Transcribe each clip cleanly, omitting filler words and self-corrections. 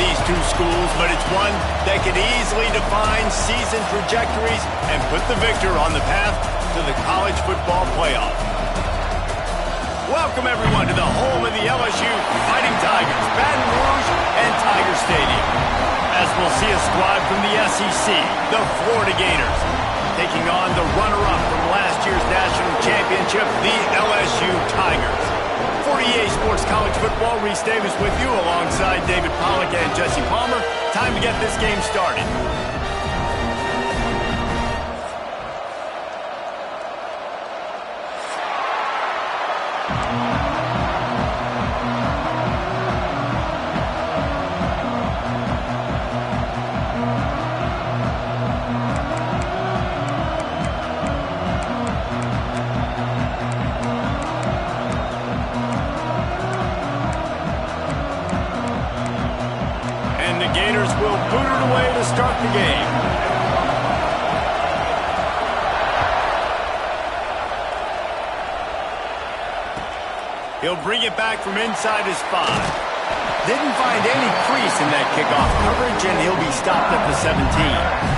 these two schools, but it's one that could easily define season trajectories and put the victor on the path to the college football playoff. Welcome, everyone, to the home of the LSU Fighting Tigers, Baton Rouge and Tiger Stadium. As we'll see a squad from the SEC, the Florida Gators, taking on the runner-up from last year's national championship, the LSU Tigers. For EA Sports College Football, Reese Davis with you alongside David Pollack and Jesse Palmer. Time to get this game started. Gators will boot it away to start the game. He'll bring it back from inside his 5. Didn't find any crease in that kickoff coverage, and he'll be stopped at the 17.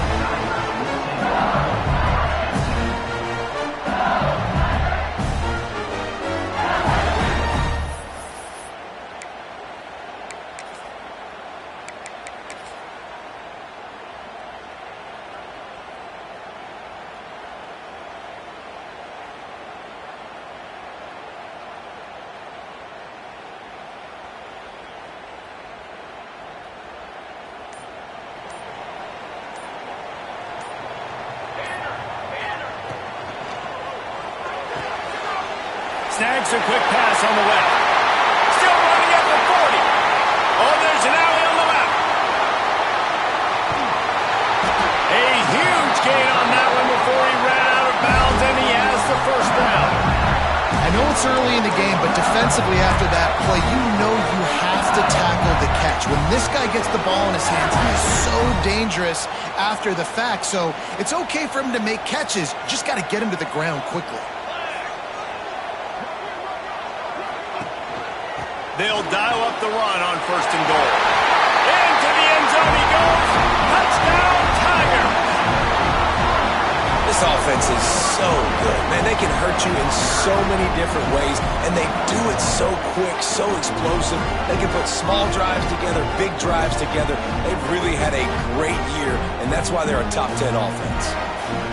Snags a quick pass on the way. Still running at the 40. Oh, there's an alley on the left. A huge gain on that one before he ran out of bounds, and he has the first down. I know it's early in the game, but defensively after that play, you know you have to tackle the catch. When this guy gets the ball in his hands, he is so dangerous after the fact. So it's okay for him to make catches. Just got to get him to the ground quickly. They'll dial up the run on 1st and goal. Into the end zone he goes. Touchdown, Tigers. This offense is so good, man. They can hurt you in so many different ways, and they do it so quick, so explosive. They can put small drives together, big drives together. They've really had a great year, and that's why they're a top 10 offense.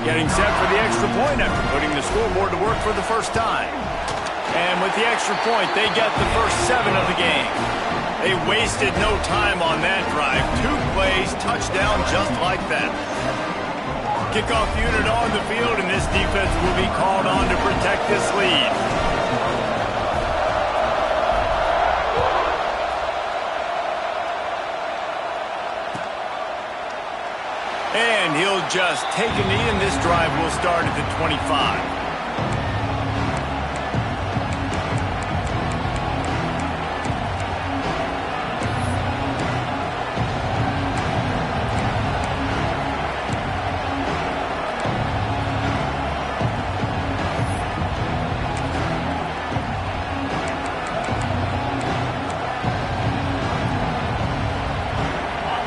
Getting set for the extra point after putting the scoreboard to work for the first time. And with the extra point, they get the first 7 of the game. They wasted no time on that drive. 2 plays, touchdown just like that. Kickoff unit on the field, and this defense will be called on to protect this lead. And he'll just take a knee, and this drive will start at the 25.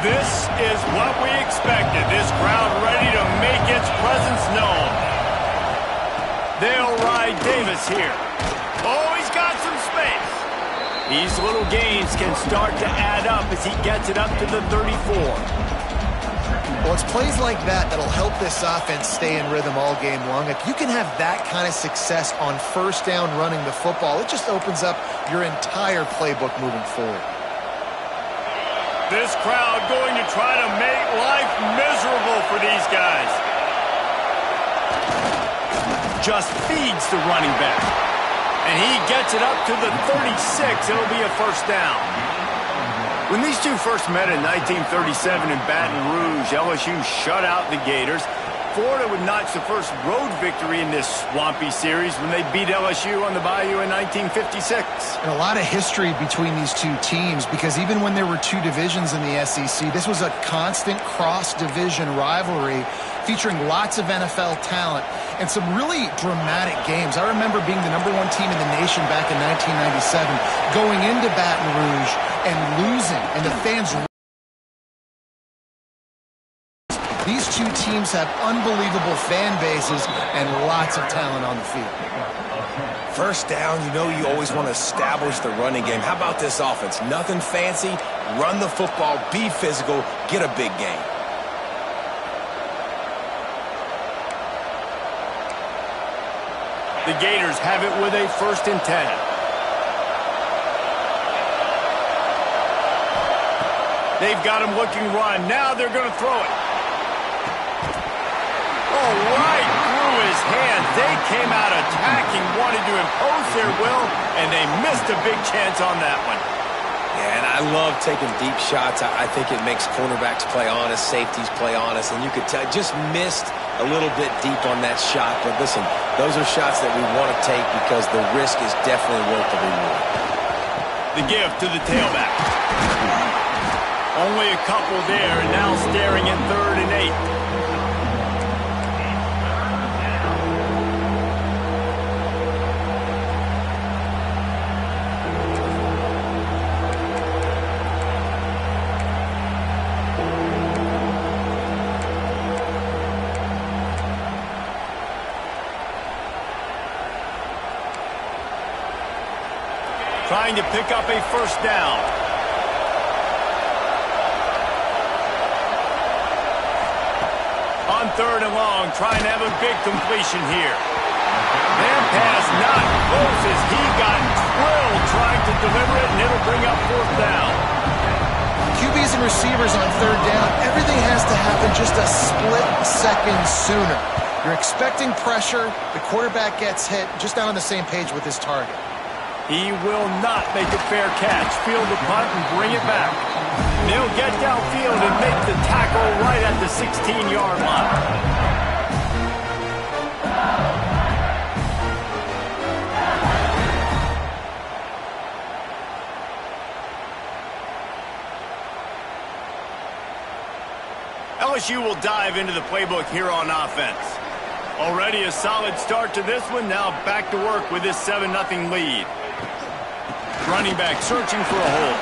This is what we expected. This crowd ready to make its presence known. They'll ride Davis here. Oh, he's got some space. These little gains can start to add up as he gets it up to the 34. Well, it's plays like that that'll help this offense stay in rhythm all game long. If you can have that kind of success on 1st down running the football, it just opens up your entire playbook moving forward. This crowd going to try to make life miserable for these guys. Just feeds the running back. And he gets it up to the 36. It'll be a first down. When these two first met in 1937 in Baton Rouge, LSU shut out the Gators. Florida would notch the first road victory in this swampy series when they beat LSU on the Bayou in 1956. And a lot of history between these two teams, because even when there were 2 divisions in the SEC, this was a constant cross-division rivalry featuring lots of NFL talent and some really dramatic games. I remember being the #1 team in the nation back in 1997, going into Baton Rouge and losing, and the fans These two teams have unbelievable fan bases and lots of talent on the field. First down, you always want to establish the running game. How about this offense? Nothing fancy. Run the football, be physical, get a big gain. The Gators have it with a 1st and 10. They've got him looking run. Now they're going to throw it. Oh, right through his hands. They came out attacking, wanted to impose their will, and they missed a big chance on that one. Yeah, and I love taking deep shots. I think it makes cornerbacks play honest, safeties play honest, and you could tell just missed a little bit deep on that shot. But listen, those are shots that we want to take because the risk is definitely worth the reward. The give to the tailback. Only a couple there, and now staring at 3rd and 8. Trying to pick up a 1st down. On 3rd and long, trying to have a big completion here. That pass not close as he got drilled trying to deliver it, and it'll bring up 4th down. QBs and receivers on 3rd down, everything has to happen just a split second sooner. You're expecting pressure, the quarterback gets hit, just not on the same page with his target. He will not make a fair catch. Field the punt and bring it back. They'll get downfield and make the tackle right at the 16-yard line. LSU will dive into the playbook here on offense. Already a solid start to this one. Now back to work with this 7-0 lead. Running back searching for a hole.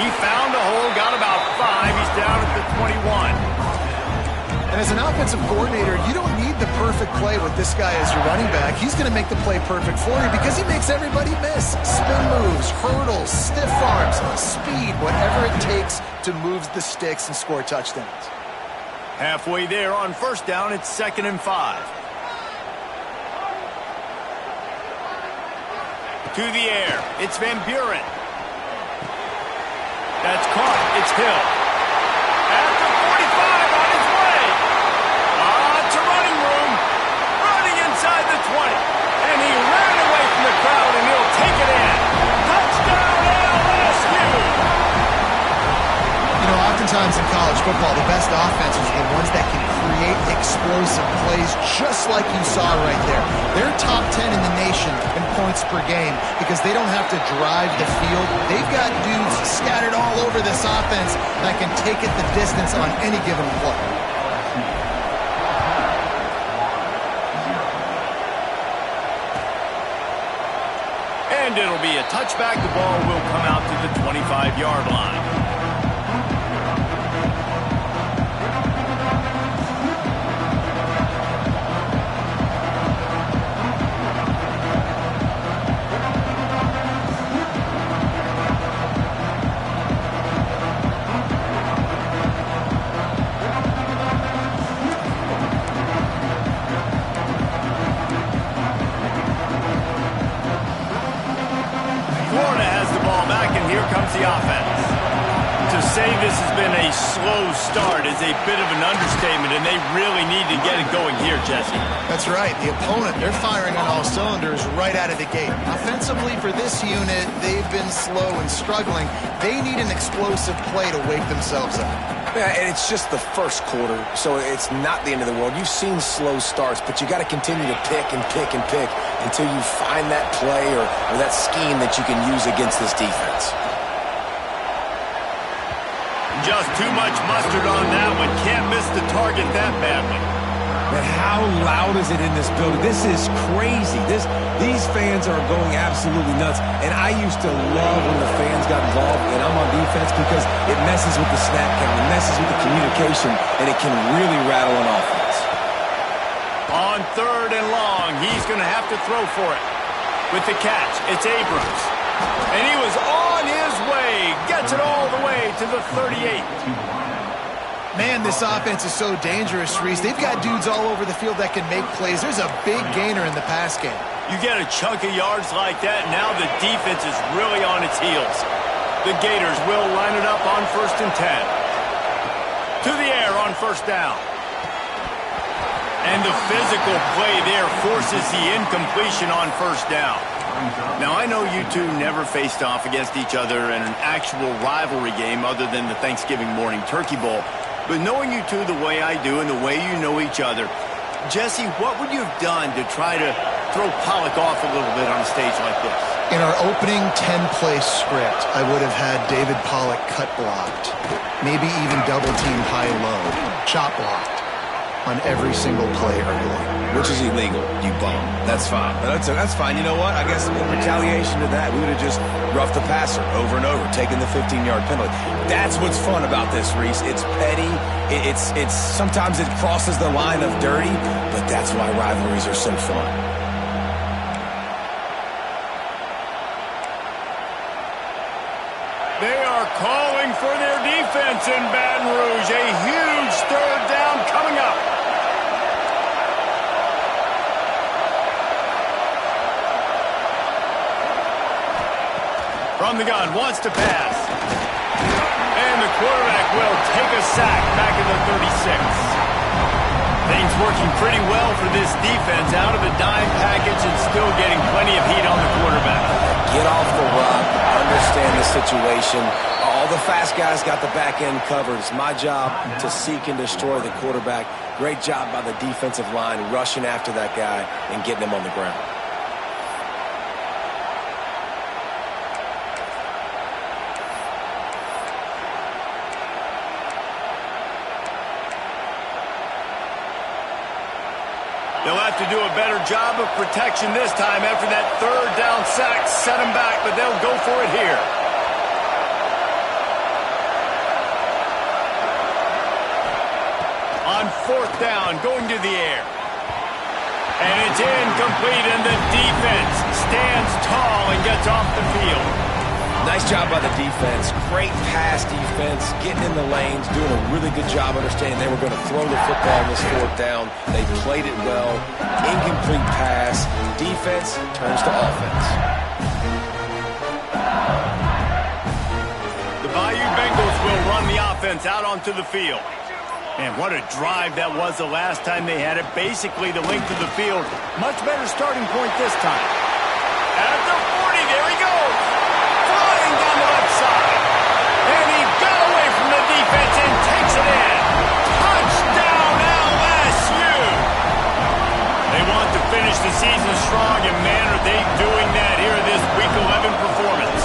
He found a hole, got about 5. He's down at the 21. And as an offensive coordinator, you don't need the perfect play with this guy as your running back. He's going to make the play perfect for you because he makes everybody miss. Spin moves, hurdles, stiff arms, speed, whatever it takes to move the sticks and score touchdowns. Halfway there on 1st down, it's 2nd and 5. To the air, it's Van Buren. That's caught, it's Hill. At the 45 on his way. To running room. Running inside the 20. And he ran away from the crowd, and he'll take it in. Touchdown, LSU! Oftentimes in college football, the best offenses are the ones that can create explosive plays just like you saw right there. They're top 10 in the nation in points per game because they don't have to drive the field. They've got dudes scattered all over this offense that can take it the distance on any given play. And it'll be a touchback. The ball will come out to the 25-yard line. The offense. To say this has been a slow start is a bit of an understatement, and they really need to get it going here, Jesse. That's right. The opponent, they're firing on all cylinders right out of the gate. Offensively, for this unit, they've been slow and struggling. They need an explosive play to wake themselves up. Yeah, and it's just the first quarter, so it's not the end of the world. You've seen slow starts, but you got to continue to pick and pick and pick until you find that play or that scheme that you can use against this defense. Just too much mustard on that one. Can't miss the target that badly. Man, how loud is it in this building? This is crazy. These fans are going absolutely nuts. And I used to love when the fans got involved, and I'm on defense because it messes with the snap count, it messes with the communication, and it can really rattle an offense. On 3rd and long, he's going to have to throw for it. With the catch, it's Abrams. And he was on his way. Gets it all the way to the 38. Man, this offense is so dangerous, Reese. They've got dudes all over the field that can make plays. There's a big gainer in the pass game. You get a chunk of yards like that, now the defense is really on its heels. The Gators will line it up on 1st and 10. To the air on 1st down. And the physical play there forces the incompletion on 1st down. Now, I know you two never faced off against each other in an actual rivalry game other than the Thanksgiving morning turkey bowl. But knowing you two the way I do and the way you know each other, Jesse, what would you have done to try to throw Pollock off a little bit on a stage like this? In our opening 10-play script, I would have had David Pollock cut blocked, maybe even double-teamed high-low, chop blocked on every single play early. Which is illegal, you bum. That's fine. That's fine. You know what? I guess in retaliation to that, we would have just roughed the passer over and over, taking the 15-yard penalty. That's what's fun about this, Reese. It's petty. It's sometimes it crosses the line of dirty, but that's why rivalries are so fun. They are calling for their defense in Baton Rouge. A huge 3rd down coming up. From the gun, wants to pass. And the quarterback will take a sack back at the 36. Things working pretty well for this defense, out of the dime package and still getting plenty of heat on the quarterback. Get off the rock, understand the situation. All the fast guys got the back end covered. It's my job to seek and destroy the quarterback. Great job by the defensive line rushing after that guy and getting him on the ground. They'll have to do a better job of protection this time after that 3rd down sack set them back, but they'll go for it here. On 4th down, going to the air. And it's incomplete, and the defense stands tall and gets off the field. Nice job by the defense. Great pass defense, getting in the lanes, doing a really good job understanding they were going to throw the football on this 4th down. They played it well. Incomplete pass. Defense turns to offense. The Bayou Bengals will run the offense out onto the field. Man, what a drive that was the last time they had it. Basically the length of the field. Much better starting point this time. At the 40, there he goes. Flying down the left side. And he got away from the defense and takes it in. Touchdown LSU. They want to finish the season strong, and man, are they doing that here in this Week 11 performance.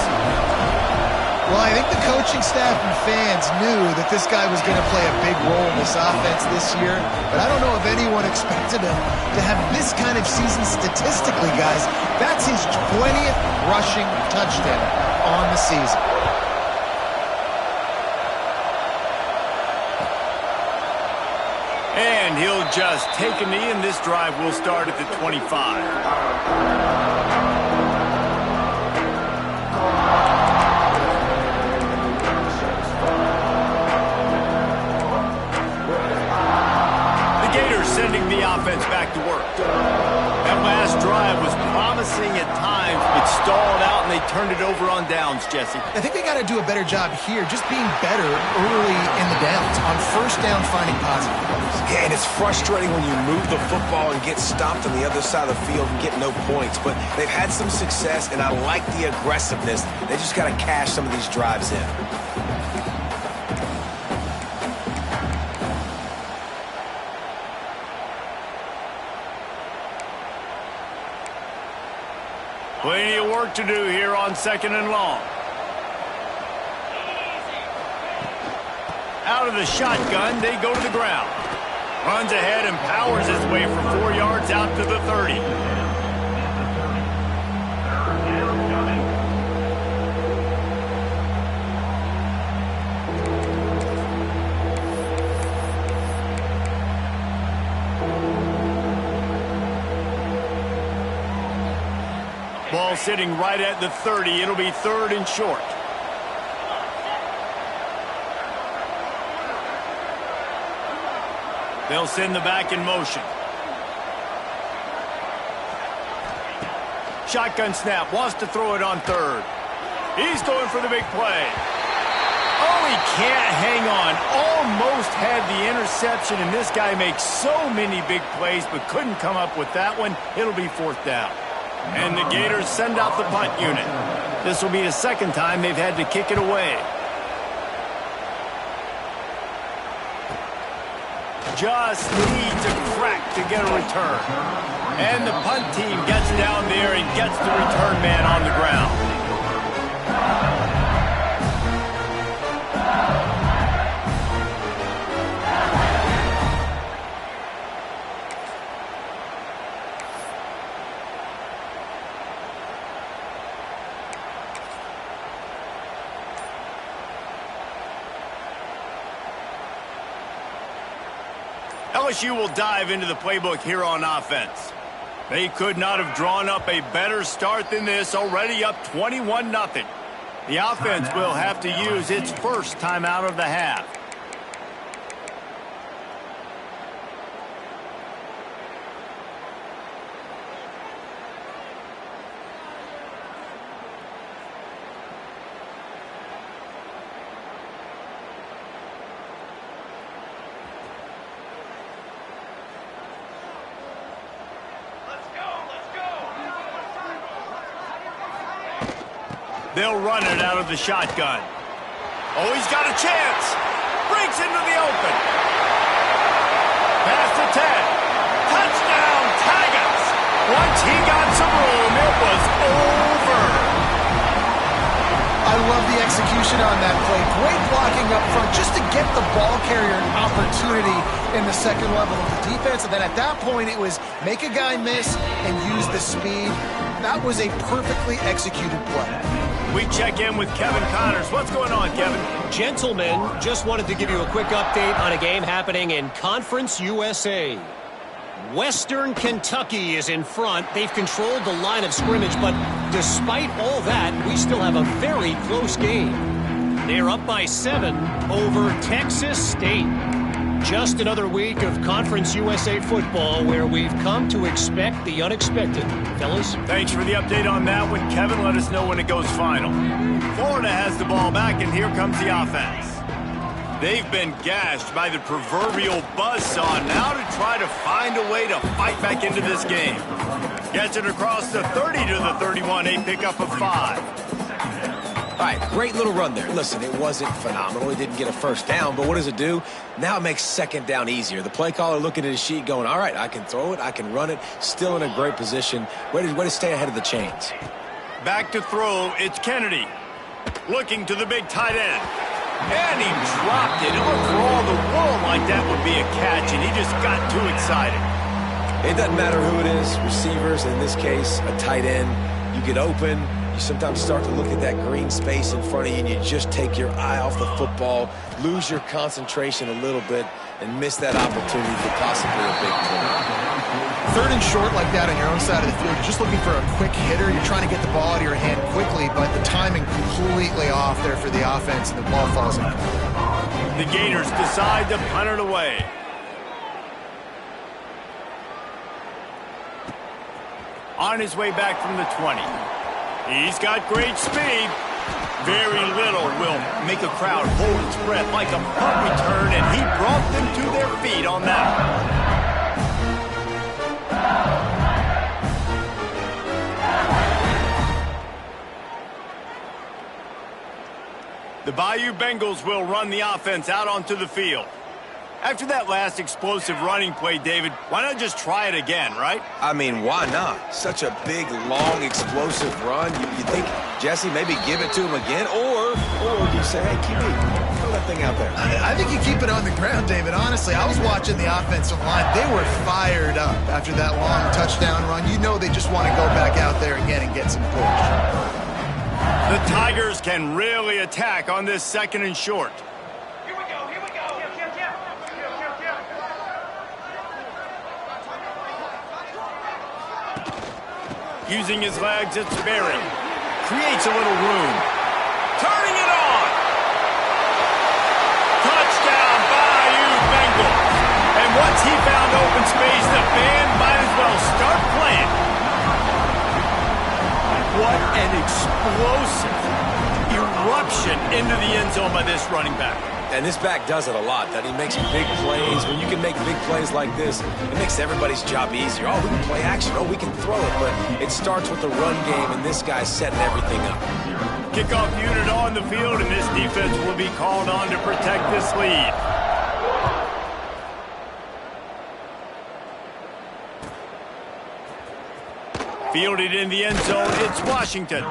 Well, I think the coaching staff and fans knew that this guy was going to play a big role in this offense this year, but I don't know if anyone expected him to have this kind of season statistically, guys. That's his 20th rushing touchdown on the season. And he'll just take a knee, and this drive will start at the 25. Sending the offense back to work. That last drive was promising at times, but stalled out, and they turned it over on downs, Jesse. I think they got to do a better job here, just being better early in the downs. On 1st down, finding positive plays. Yeah, and it's frustrating when you move the football and get stopped on the other side of the field and get no points, but they've had some success, and I like the aggressiveness. They just got to cash some of these drives in. Plenty of work to do here on 2nd and long. Out of the shotgun, they go to the ground. Runs ahead and powers his way for 4 yards out to the 30. Ball sitting right at the 30. It'll be 3rd and short. They'll send the back in motion. Shotgun snap. Wants to throw it on 3rd. He's going for the big play. Oh, he can't hang on. Almost had the interception, and this guy makes so many big plays but couldn't come up with that one. It'll be 4th down. And the Gators send out the punt unit. This will be the 2nd time they've had to kick it away. Just needs a crack to get a return. And the punt team gets down there and gets the return man on the ground. LSU will dive into the playbook here on offense. They could not have drawn up a better start than this, already up 21-0. The offense will have to use its first timeout of the half. They'll run it out of the shotgun. Oh, he's got a chance. Breaks into the open. Pass to 10. Touchdown, Tigers. Once he got some room, it was over. I love the execution on that play. Great blocking up front just to get the ball carrier an opportunity in the second level of the defense. And then at that point, it was make a guy miss and use the speed. That was a perfectly executed play. We check in with Kevin Connors. What's going on, Kevin? Gentlemen, just wanted to give you a quick update on a game happening in Conference USA. Western Kentucky is in front. They've controlled the line of scrimmage, but despite all that, we still have a very close game. They're up by 7 over Texas State. Just another week of Conference USA football where we've come to expect the unexpected. Fellas? Thanks for the update on that one, Kevin. Let us know when it goes final. Florida has the ball back, and here comes the offense. They've been gashed by the proverbial buzzsaw. Now to try to find a way to fight back into this game. Gets it across the 30 to the 31, a pickup of 5. All right, great little run there. Listen, it wasn't phenomenal. He didn't get a first down, but what does it do? Now it makes second down easier. The play caller looking at his sheet going, all right, I can throw it, I can run it, still in a great position. Way to stay ahead of the chains. Back to throw, it's Kennedy. Looking to the big tight end. And he dropped it. It looked for all the world like that would be a catch, and he just got too excited. It doesn't matter who it is, receivers, in this case, a tight end. You get open. You sometimes start to look at that green space in front of you and you just take your eye off the football, lose your concentration a little bit, and miss that opportunity for possibly a big play. 3rd and short like that on your own side of the field, you're just looking for a quick hitter. You're trying to get the ball out of your hand quickly, but the timing completely off there for the offense, and the ball falls in. The Gators decide to punt it away. On his way back from the 20. He's got great speed. Very little will make a crowd hold its breath like a punt return, and he brought them to their feet on that one. The Bayou Bengals will run the offense out onto the field. After that last explosive running play, David, why not just try it again, right? I mean, why not? Such a big, long, explosive run. You think, Jesse, maybe give it to him again? Or you say, hey, QB, Throw that thing out there. I think you keep it on the ground, David. Honestly, I was watching the offensive line. They were fired up after that long touchdown run. You know they just want to go back out there again and get some push. The Tigers can really attack on this 2nd and short. Here we go. Using his legs, it's Berry. Creates a little room. Turning it on. Touchdown, Bayou Bengals. And once he found open space, the band might as well start playing. What an explosive eruption into the end zone by this running back. And this back does it a lot, that he makes big plays. When you can make big plays like this, it makes everybody's job easier. Oh, we can play action. Oh, we can throw it. But it starts with the run game, and this guy's setting everything up. Kickoff unit on the field, and this defense will be called on to protect this lead. Fielded in the end zone, it's Washington.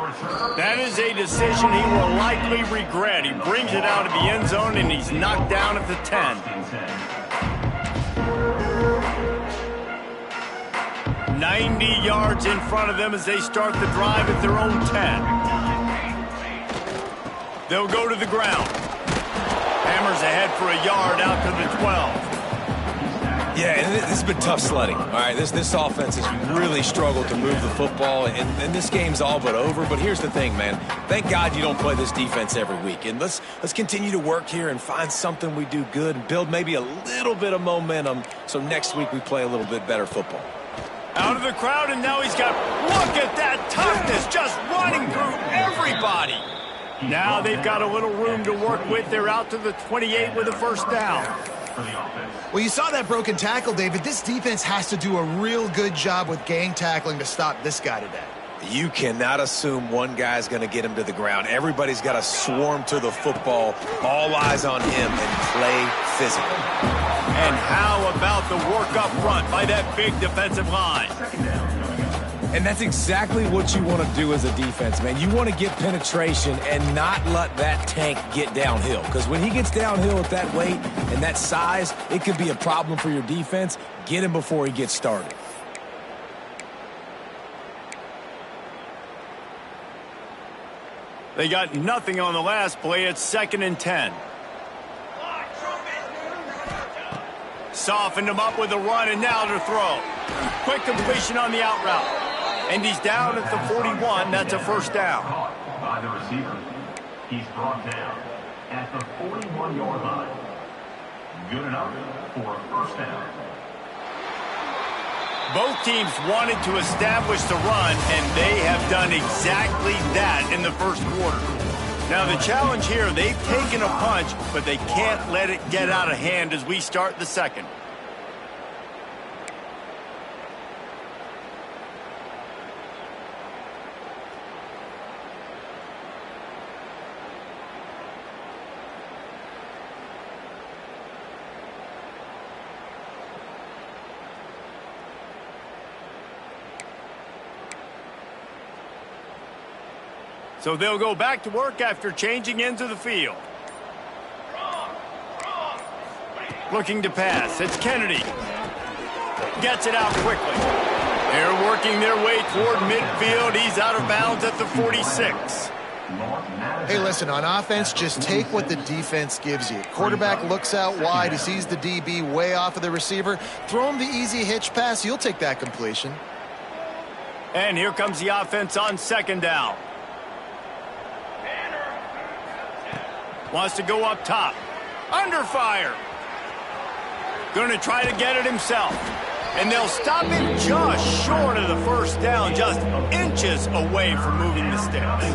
That is a decision he will likely regret. He brings it out of the end zone, and he's knocked down at the 10. 90 yards in front of them as they start the drive at their own 10. They'll go to the ground. Hammers ahead for a yard out to the 12. Yeah, and this has been tough sledding. All right, this offense has really struggled to move the football, and this game's all but over. But here's the thing, man. Thank God you don't play this defense every week. And let's continue to work here and find something we do good and build maybe a little bit of momentum so next week we play a little bit better football. Out of the crowd, and now he's got, look at that toughness, just running through everybody. Now they've got a little room to work with. They're out to the 28 with a first down. Well, you saw that broken tackle, David. This defense has to do a real good job with gang tackling to stop this guy today. You cannot assume one guy's going to get him to the ground. Everybody's got to swarm to the football, all eyes on him, and play physical. And how about the work up front by that big defensive line? And that's exactly what you want to do as a defense, man. You want to get penetration and not let that tank get downhill. Because when he gets downhill at that weight and that size, it could be a problem for your defense. Get him before he gets started. They got nothing on the last play. It's 2nd and 10. Softened him up with a run, and now to throw. Quick completion on the out route. And he's down at the 41. That's a first down. By the receiver. He's brought down at the 41-yard line. Good enough for a first down. Both teams wanted to establish the run, and they have done exactly that in the first quarter. Now the challenge here, they've taken a punch, but they can't let it get out of hand as we start the second. So they'll go back to work after changing into the field. Looking to pass. It's Kennedy. Gets it out quickly. They're working their way toward midfield. He's out of bounds at the 46. Hey, listen, on offense, just take what the defense gives you. Quarterback looks out wide. He sees the DB way off of the receiver. Throw him the easy hitch pass. You'll take that completion. And here comes the offense on 2nd down. Wants to go up top. Under fire. Going to try to get it himself. And they'll stop him just short of the first down, just inches away from moving the sticks.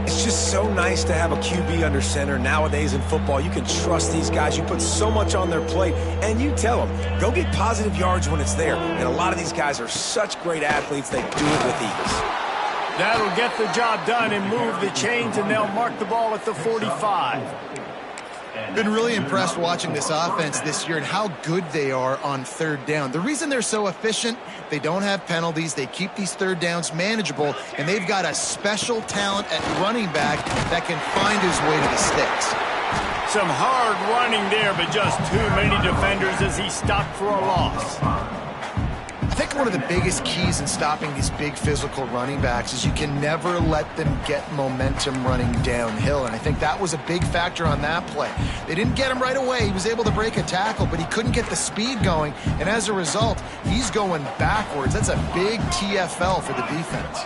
It's just so nice to have a QB under center nowadays in football. You can trust these guys. You put so much on their plate, and you tell them, go get positive yards when it's there. And a lot of these guys are such great athletes, they do it with ease. That'll get the job done and move the chains, and they'll mark the ball at the 45. Been really impressed watching this offense this year and how good they are on 3rd down. The reason they're so efficient, they don't have penalties. They keep these 3rd downs manageable, and they've got a special talent at running back that can find his way to the sticks. Some hard running there, but just too many defenders as he stopped for a loss. I think one of the biggest keys in stopping these big physical running backs is you can never let them get momentum running downhill, and I think that was a big factor on that play. They didn't get him right away. He was able to break a tackle, but he couldn't get the speed going, and as a result, he's going backwards. That's a big TFL for the defense.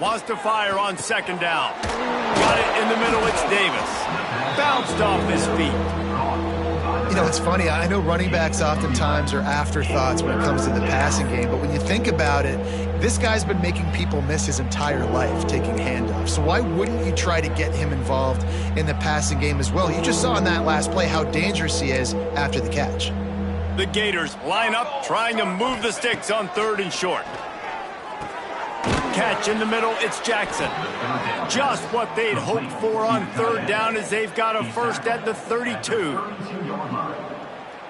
Wants to fire on second down. Got it in the middle, it's Davis. Bounced off his feet. You know, it's funny. I know running backs oftentimes are afterthoughts when it comes to the passing game, but when you think about it, this guy's been making people miss his entire life taking handoffs. So why wouldn't you try to get him involved in the passing game as well? You just saw in that last play how dangerous he is after the catch. The Gators line up, trying to move the sticks on third and short. Catch in the middle, it's Jackson. Just what they'd hoped for on third down as they've got a first at the 32.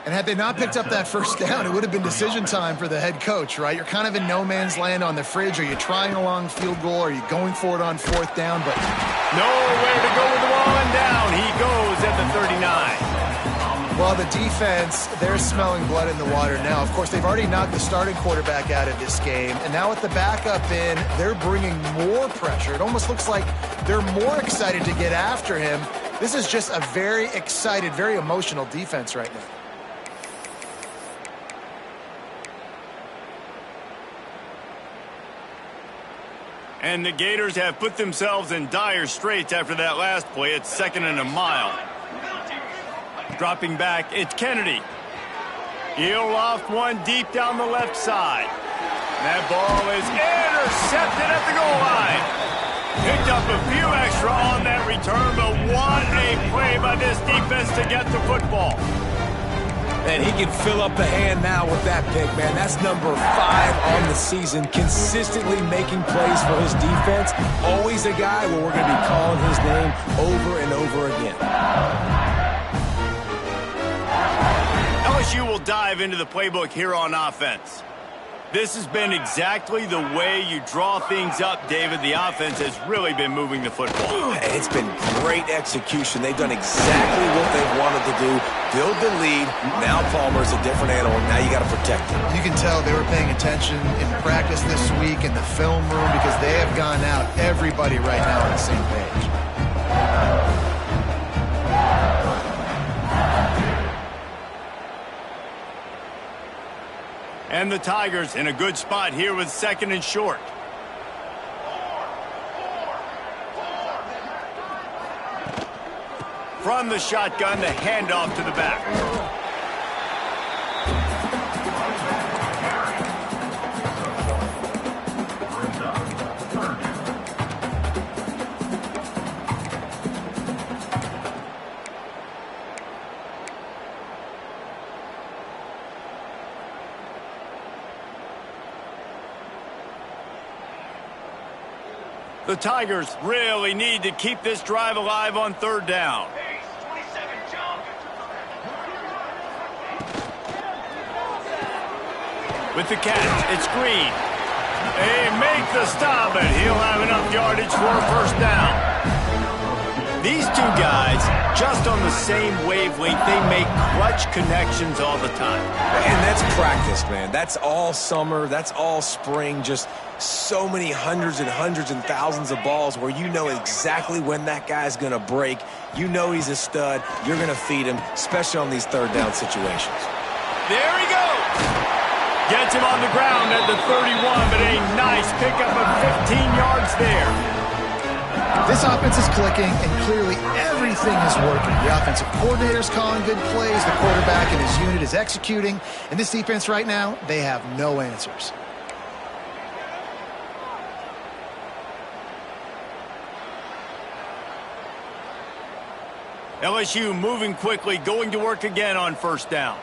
And had they not picked up that first down, it would have been decision time for the head coach, right? You're kind of in no man's land on the fridge. Are you trying a long field goal? Are you going for it on fourth down? But nowhere to go with the ball, and down he goes at the 39. Well, the defense, they're smelling blood in the water now. Of course, they've already knocked the starting quarterback out of this game. And now with the backup in, they're bringing more pressure. It almost looks like they're more excited to get after him. This is just a very excited, very emotional defense right now. And the Gators have put themselves in dire straits after that last play. It's second and a mile. Dropping back, it's Kennedy. He'll loft one deep down the left side. That ball is intercepted at the goal line. Picked up a few extra on that return, but what a play by this defense to get the football. And he can fill up the hand now with that pick, man. That's number 5 on the season, consistently making plays for his defense. Always a guy where we're going to be calling his name over and over again. LSU will dive into the playbook here on offense. This has been exactly the way you draw things up, David. The offense has really been moving the football. It's been great execution. They've done exactly what they've wanted to do. Build the lead. Now Palmer's a different animal. Now you got to protect him. You can tell they were paying attention in practice this week in the film room because they have gone out, everybody right now on the same page. And the Tigers in a good spot here with second and short. From the shotgun, the handoff to the back. The Tigers really need to keep this drive alive on third down. With the catch, it's Green. They make the stop, and he'll have enough yardage for a first down. These two guys, just on the same wavelength, they make clutch connections all the time. And that's practice, man. That's all summer. That's all spring. Just so many hundreds and thousands of balls where you know exactly when that guy's going to break. You know he's a stud. You're going to feed him, especially on these third down situations. There he goes. Gets him on the ground at the 31, but a nice pickup of 15 yards there. This offense is clicking, and clearly everything is working. The offensive coordinator's calling good plays. The quarterback and his unit is executing. And this defense right now, they have no answers. LSU moving quickly, going to work again on first down.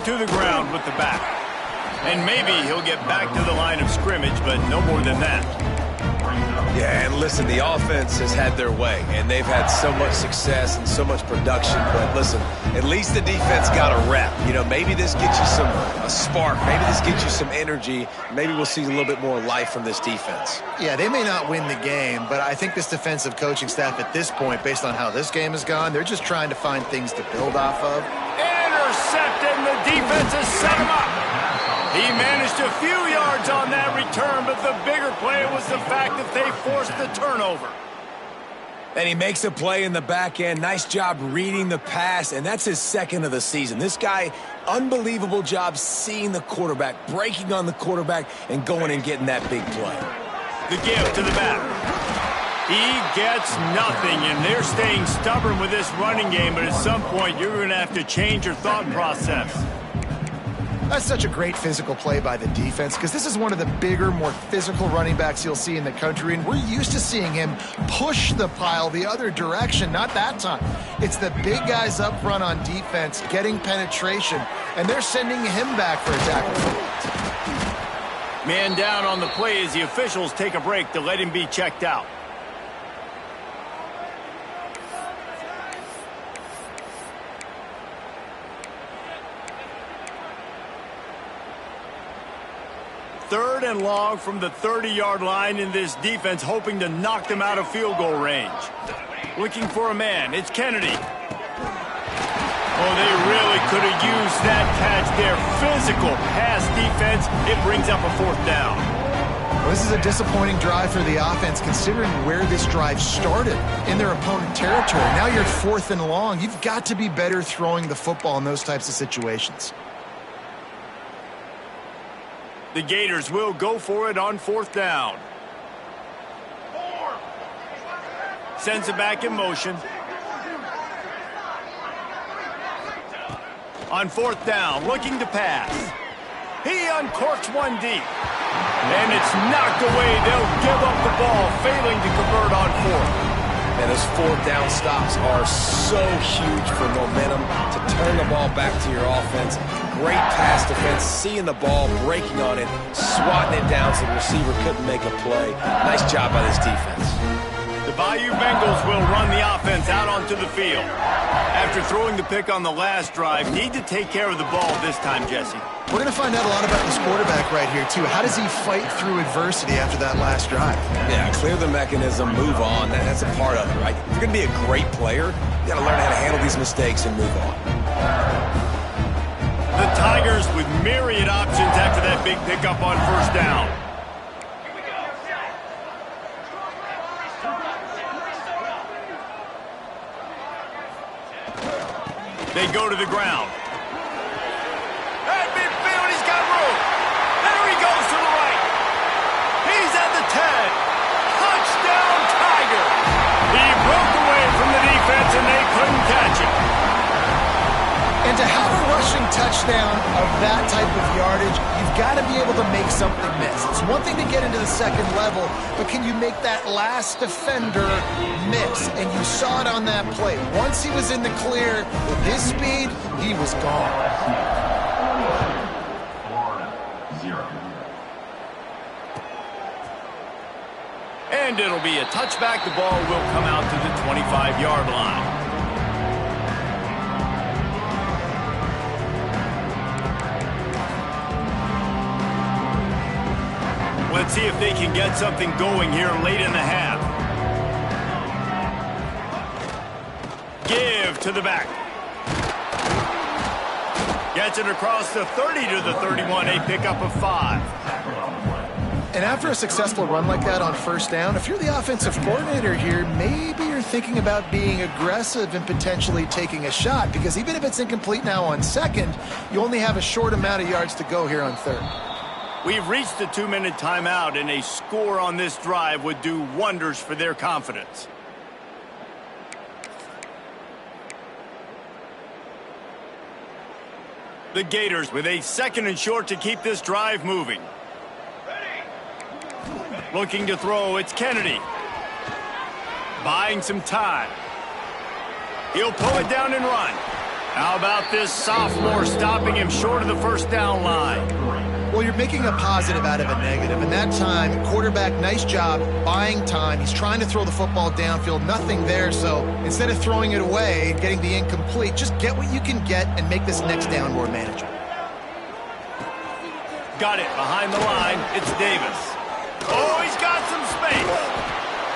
To the ground with the back. And maybe he'll get back to the line of scrimmage, but no more than that. Yeah, and listen, the offense has had their way, and they've had so much success and so much production. But listen, at least the defense got a rep. You know, maybe this gets you a spark. Maybe this gets you some energy. Maybe we'll see a little bit more life from this defense. Yeah, they may not win the game, but I think this defensive coaching staff at this point, based on how this game has gone, they're just trying to find things to build off of. Intercepted, and the defense has set him up. He managed a few yards on that return, but the bigger play was the fact that they forced the turnover. And he makes a play in the back end. Nice job reading the pass, and that's his second of the season. This guy, unbelievable job seeing the quarterback, breaking on the quarterback, and going and getting that big play. The give to the back. He gets nothing, and they're staying stubborn with this running game, but at some point you're going to have to change your thought process. That's such a great physical play by the defense because this is one of the bigger, more physical running backs you'll see in the country, and we're used to seeing him push the pile the other direction. Not that time. It's the big guys up front on defense getting penetration, and they're sending him back for a tackle. Man down on the play as the officials take a break to let him be checked out. Third and long from the 30-yard line, in this defense hoping to knock them out of field goal range. Looking for a man. It's Kennedy. Oh, they really could have used that catch there. Physical pass defense. It brings up a fourth down. Well, this is a disappointing drive for the offense considering where this drive started in their opponent territory. Now you're fourth and long. You've got to be better throwing the football in those types of situations. The Gators will go for it on fourth down. Sends it back in motion. On fourth down, looking to pass. He uncorks one deep. And it's knocked away. They'll give up the ball, failing to convert on fourth. And those fourth down stops are so huge for momentum to turn the ball back to your offense. Great pass defense, seeing the ball, breaking on it, swatting it down so the receiver couldn't make a play. Nice job by this defense. The Bayou Bengals will run the offense out onto the field. After throwing the pick on the last drive, need to take care of the ball this time, Jesse. We're going to find out a lot about this quarterback right here, too. How does he fight through adversity after that last drive? Yeah, clear the mechanism, move on. That's a part of it, right? If you're going to be a great player, you got to learn how to handle these mistakes and move on. The Tigers with myriad options after that big pickup on first down. They go to the ground. At midfield, he's got room. There he goes to the right. He's at the 10. Touchdown, Tiger. He broke away from the defense, and they couldn't catch him. And to have a rushing touchdown of that type of yardage, you've got to be able to make something miss. It's one thing to get into the second level, but can you make that last defender miss? And you saw it on that play. Once he was in the clear, with his speed, he was gone. Florida, 0. And it'll be a touchback. The ball will come out to the 25-yard line. Let's see if they can get something going here late in the half. Give to the back. Gets it across the 30 to the 31, a pickup of 5. And after a successful run like that on first down, if you're the offensive coordinator here, maybe you're thinking about being aggressive and potentially taking a shot, because even if it's incomplete now on second, you only have a short amount of yards to go here on third. We've reached the 2-minute timeout, and a score on this drive would do wonders for their confidence. The Gators with a 2nd and short to keep this drive moving. Looking to throw, it's Kennedy. Buying some time. He'll pull it down and run. How about this sophomore stopping him short of the first down line? Well, you're making a positive out of a negative. And that time, quarterback, nice job buying time. He's trying to throw the football downfield. Nothing there. So instead of throwing it away, getting the incomplete, just get what you can get and make this next down more manageable. Got it behind the line. It's Davis. Oh, he's got some space.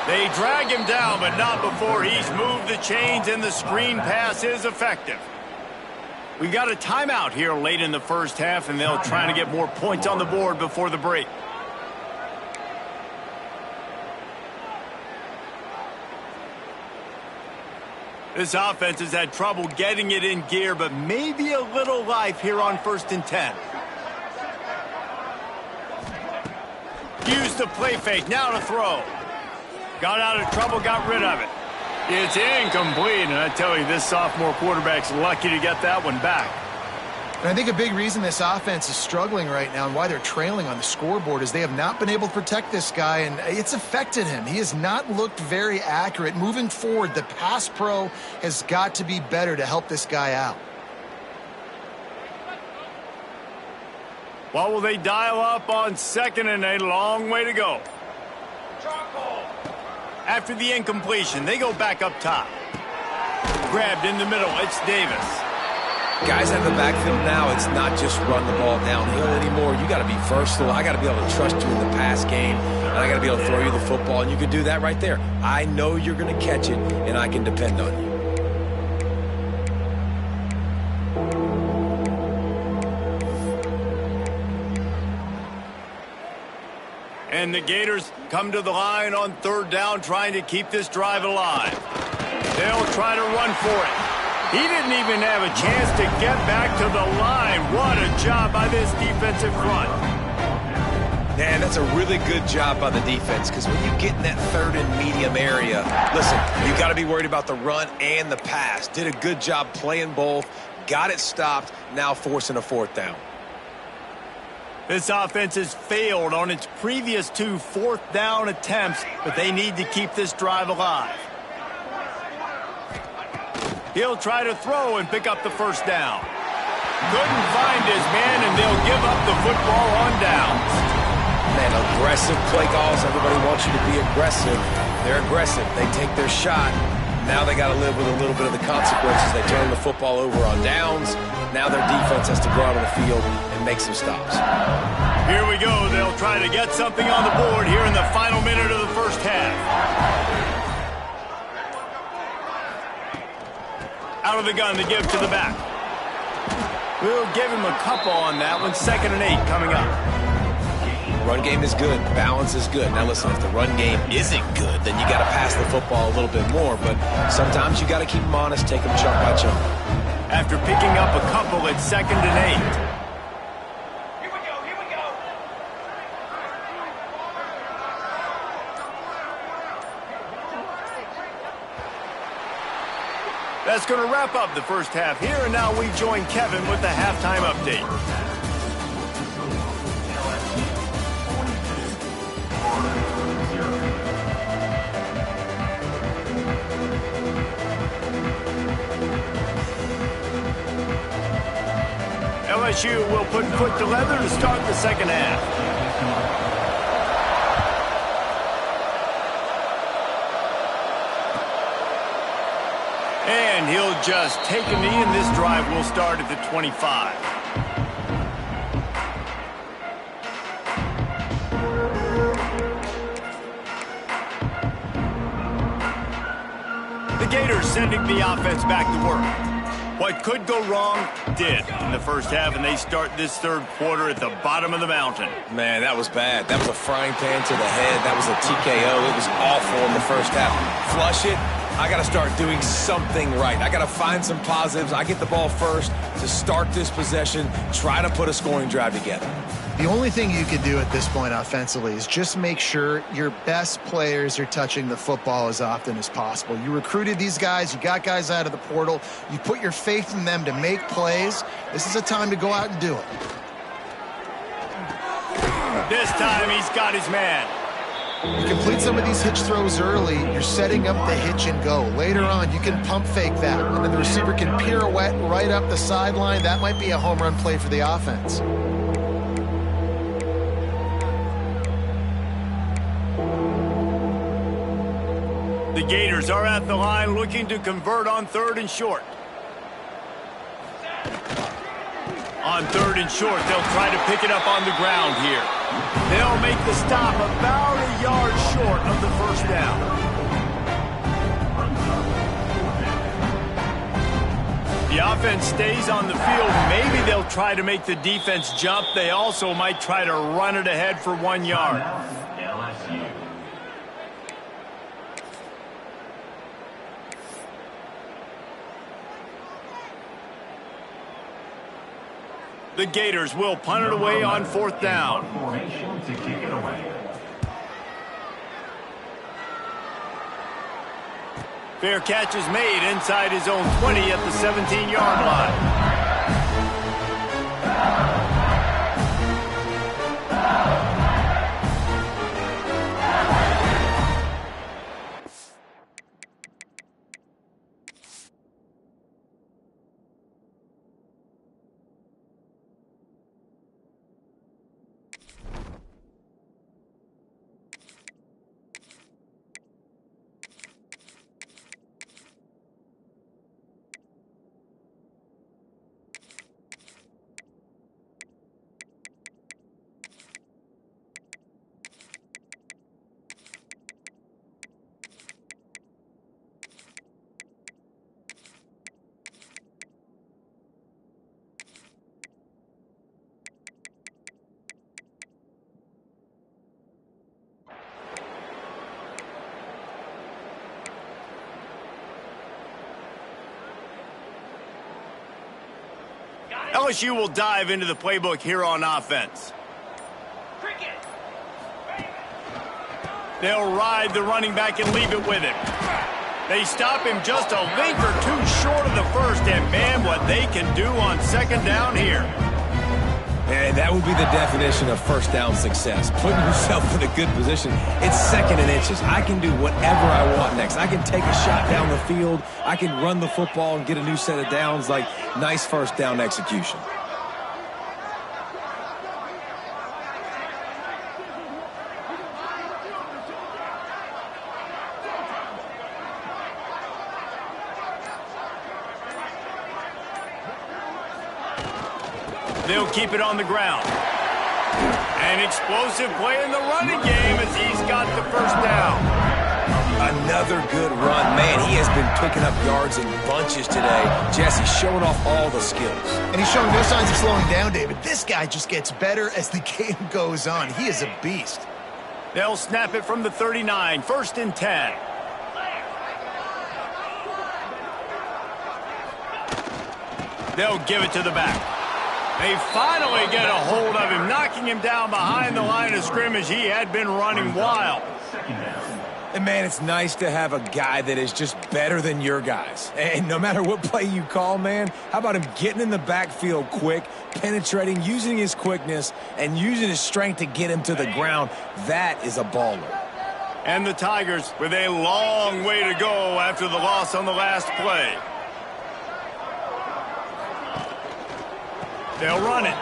They drag him down, but not before he's moved the chains, and the screen pass is effective. We got a timeout here late in the first half, and they'll try to get more points on the board before the break. This offense has had trouble getting it in gear, but maybe a little life here on 1st and 10. Used the play fake, now to throw. Got out of trouble, got rid of it. It's incomplete, and I tell you, this sophomore quarterback's lucky to get that one back. And I think a big reason this offense is struggling right now and why they're trailing on the scoreboard is they have not been able to protect this guy, and it's affected him. He has not looked very accurate. Moving forward, the pass pro has got to be better to help this guy out. What will they dial up on 2nd and a long way to go? After the incompletion, they go back up top. Grabbed in the middle, it's Davis. Guys out of the backfield now, it's not just run the ball downhill anymore. You got to be versatile. I got to be able to trust you in the pass game, and I got to be able to throw you the football, and you can do that right there. I know you're going to catch it, and I can depend on you. And the Gators come to the line on 3rd down, trying to keep this drive alive. They'll try to run for it. He didn't even have a chance to get back to the line. What a job by this defensive front. Man, that's a really good job by the defense, because when you get in that 3rd and medium area, listen, you got to be worried about the run and the pass. Did a good job playing both, got it stopped, now forcing a 4th down. This offense has failed on its previous 2 4th down attempts, but they need to keep this drive alive. He'll try to throw and pick up the 1st down. Couldn't find his man, and they'll give up the football on downs. Man, aggressive play calls. Everybody wants you to be aggressive. They're aggressive. They take their shot. Now they got to live with a little bit of the consequences. They turn the football over on downs. Now their defense has to go out on the field and make some stops. Here we go. They'll try to get something on the board here in the final minute of the first half. Out of the gun, the give to the back. We'll give him a couple on that one. 2nd and 8 coming up. Run game is good. Balance is good. Now listen, if the run game isn't good, then you got to pass the football a little bit more. But sometimes you got to keep them honest, take them chunk by chunk. After picking up a couple, it's 2nd and 8. Here we go. That's going to wrap up the first half here, and now we join Kevin with the halftime update. LSU will put foot to leather to start the second half. And he'll just take a knee, and this drive will start at the 25. The Gators sending the offense back to work. What could go wrong did in the first half, and they start this 3rd quarter at the bottom of the mountain. Man, that was bad. That was a frying pan to the head. That was a TKO. It was awful in the first half. Flush it. I got to start doing something right. I got to find some positives. I get the ball first to start this possession, try to put a scoring drive together. The only thing you can do at this point offensively is just make sure your best players are touching the football as often as possible. You recruited these guys. You got guys out of the portal. You put your faith in them to make plays. This is a time to go out and do it. This time he's got his man. You complete some of these hitch throws early, you're setting up the hitch and go. Later on, you can pump fake that, and then the receiver can pirouette right up the sideline. That might be a home run play for the offense. The Gators are at the line looking to convert on 3rd and short. On 3rd and short, they'll try to pick it up on the ground here. They'll make the stop about a yard short of the first down. The offense stays on the field. Maybe they'll try to make the defense jump. They also might try to run it ahead for 1 yard. The Gators will punt it away on 4th down. Formation to kick it away. Fair catch is made inside his own 20 at the 17-yard line. LSU will dive into the playbook here on offense. They'll ride the running back and leave it with him. They stop him just a link or two short of the first, and man, what they can do on 2nd down here. And that would be the definition of first down success. Putting yourself in a good position. It's 2nd and inches. I can do whatever I want next. I can take a shot down the field. I can run the football and get a new set of downs. Like, nice first down execution. They'll keep it on the ground. An explosive play in the running game as he's got the first down. Another good run. Man, he has been picking up yards in bunches today. Jesse showing off all the skills. And he's showing no signs of slowing down, David. This guy just gets better as the game goes on. He is a beast. They'll snap it from the 39, 1st and 10. They'll give it to the back. They finally get a hold of him, knocking him down behind the line of scrimmage. He had been running wild. And, man, it's nice to have a guy that is just better than your guys. And no matter what play you call, man, how about him getting in the backfield quick, penetrating, using his quickness, and using his strength to get him to the ground? That is a baller. And the Tigers with a long way to go after the loss on the last play. They'll run it.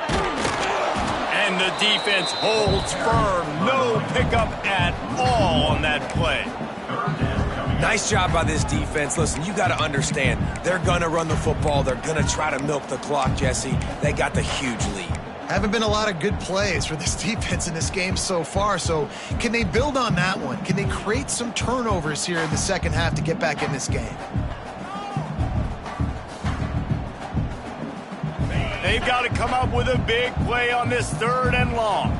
And the defense holds firm. No pickup at all on that play. Nice job by this defense. Listen, you got to understand, they're going to run the football. They're going to try to milk the clock, Jesse. They got the huge lead. Haven't been a lot of good plays for this defense in this game so far, so can they build on that one? Can they create some turnovers here in the 2nd half to get back in this game? They've got to come up with a big play on this 3rd and long.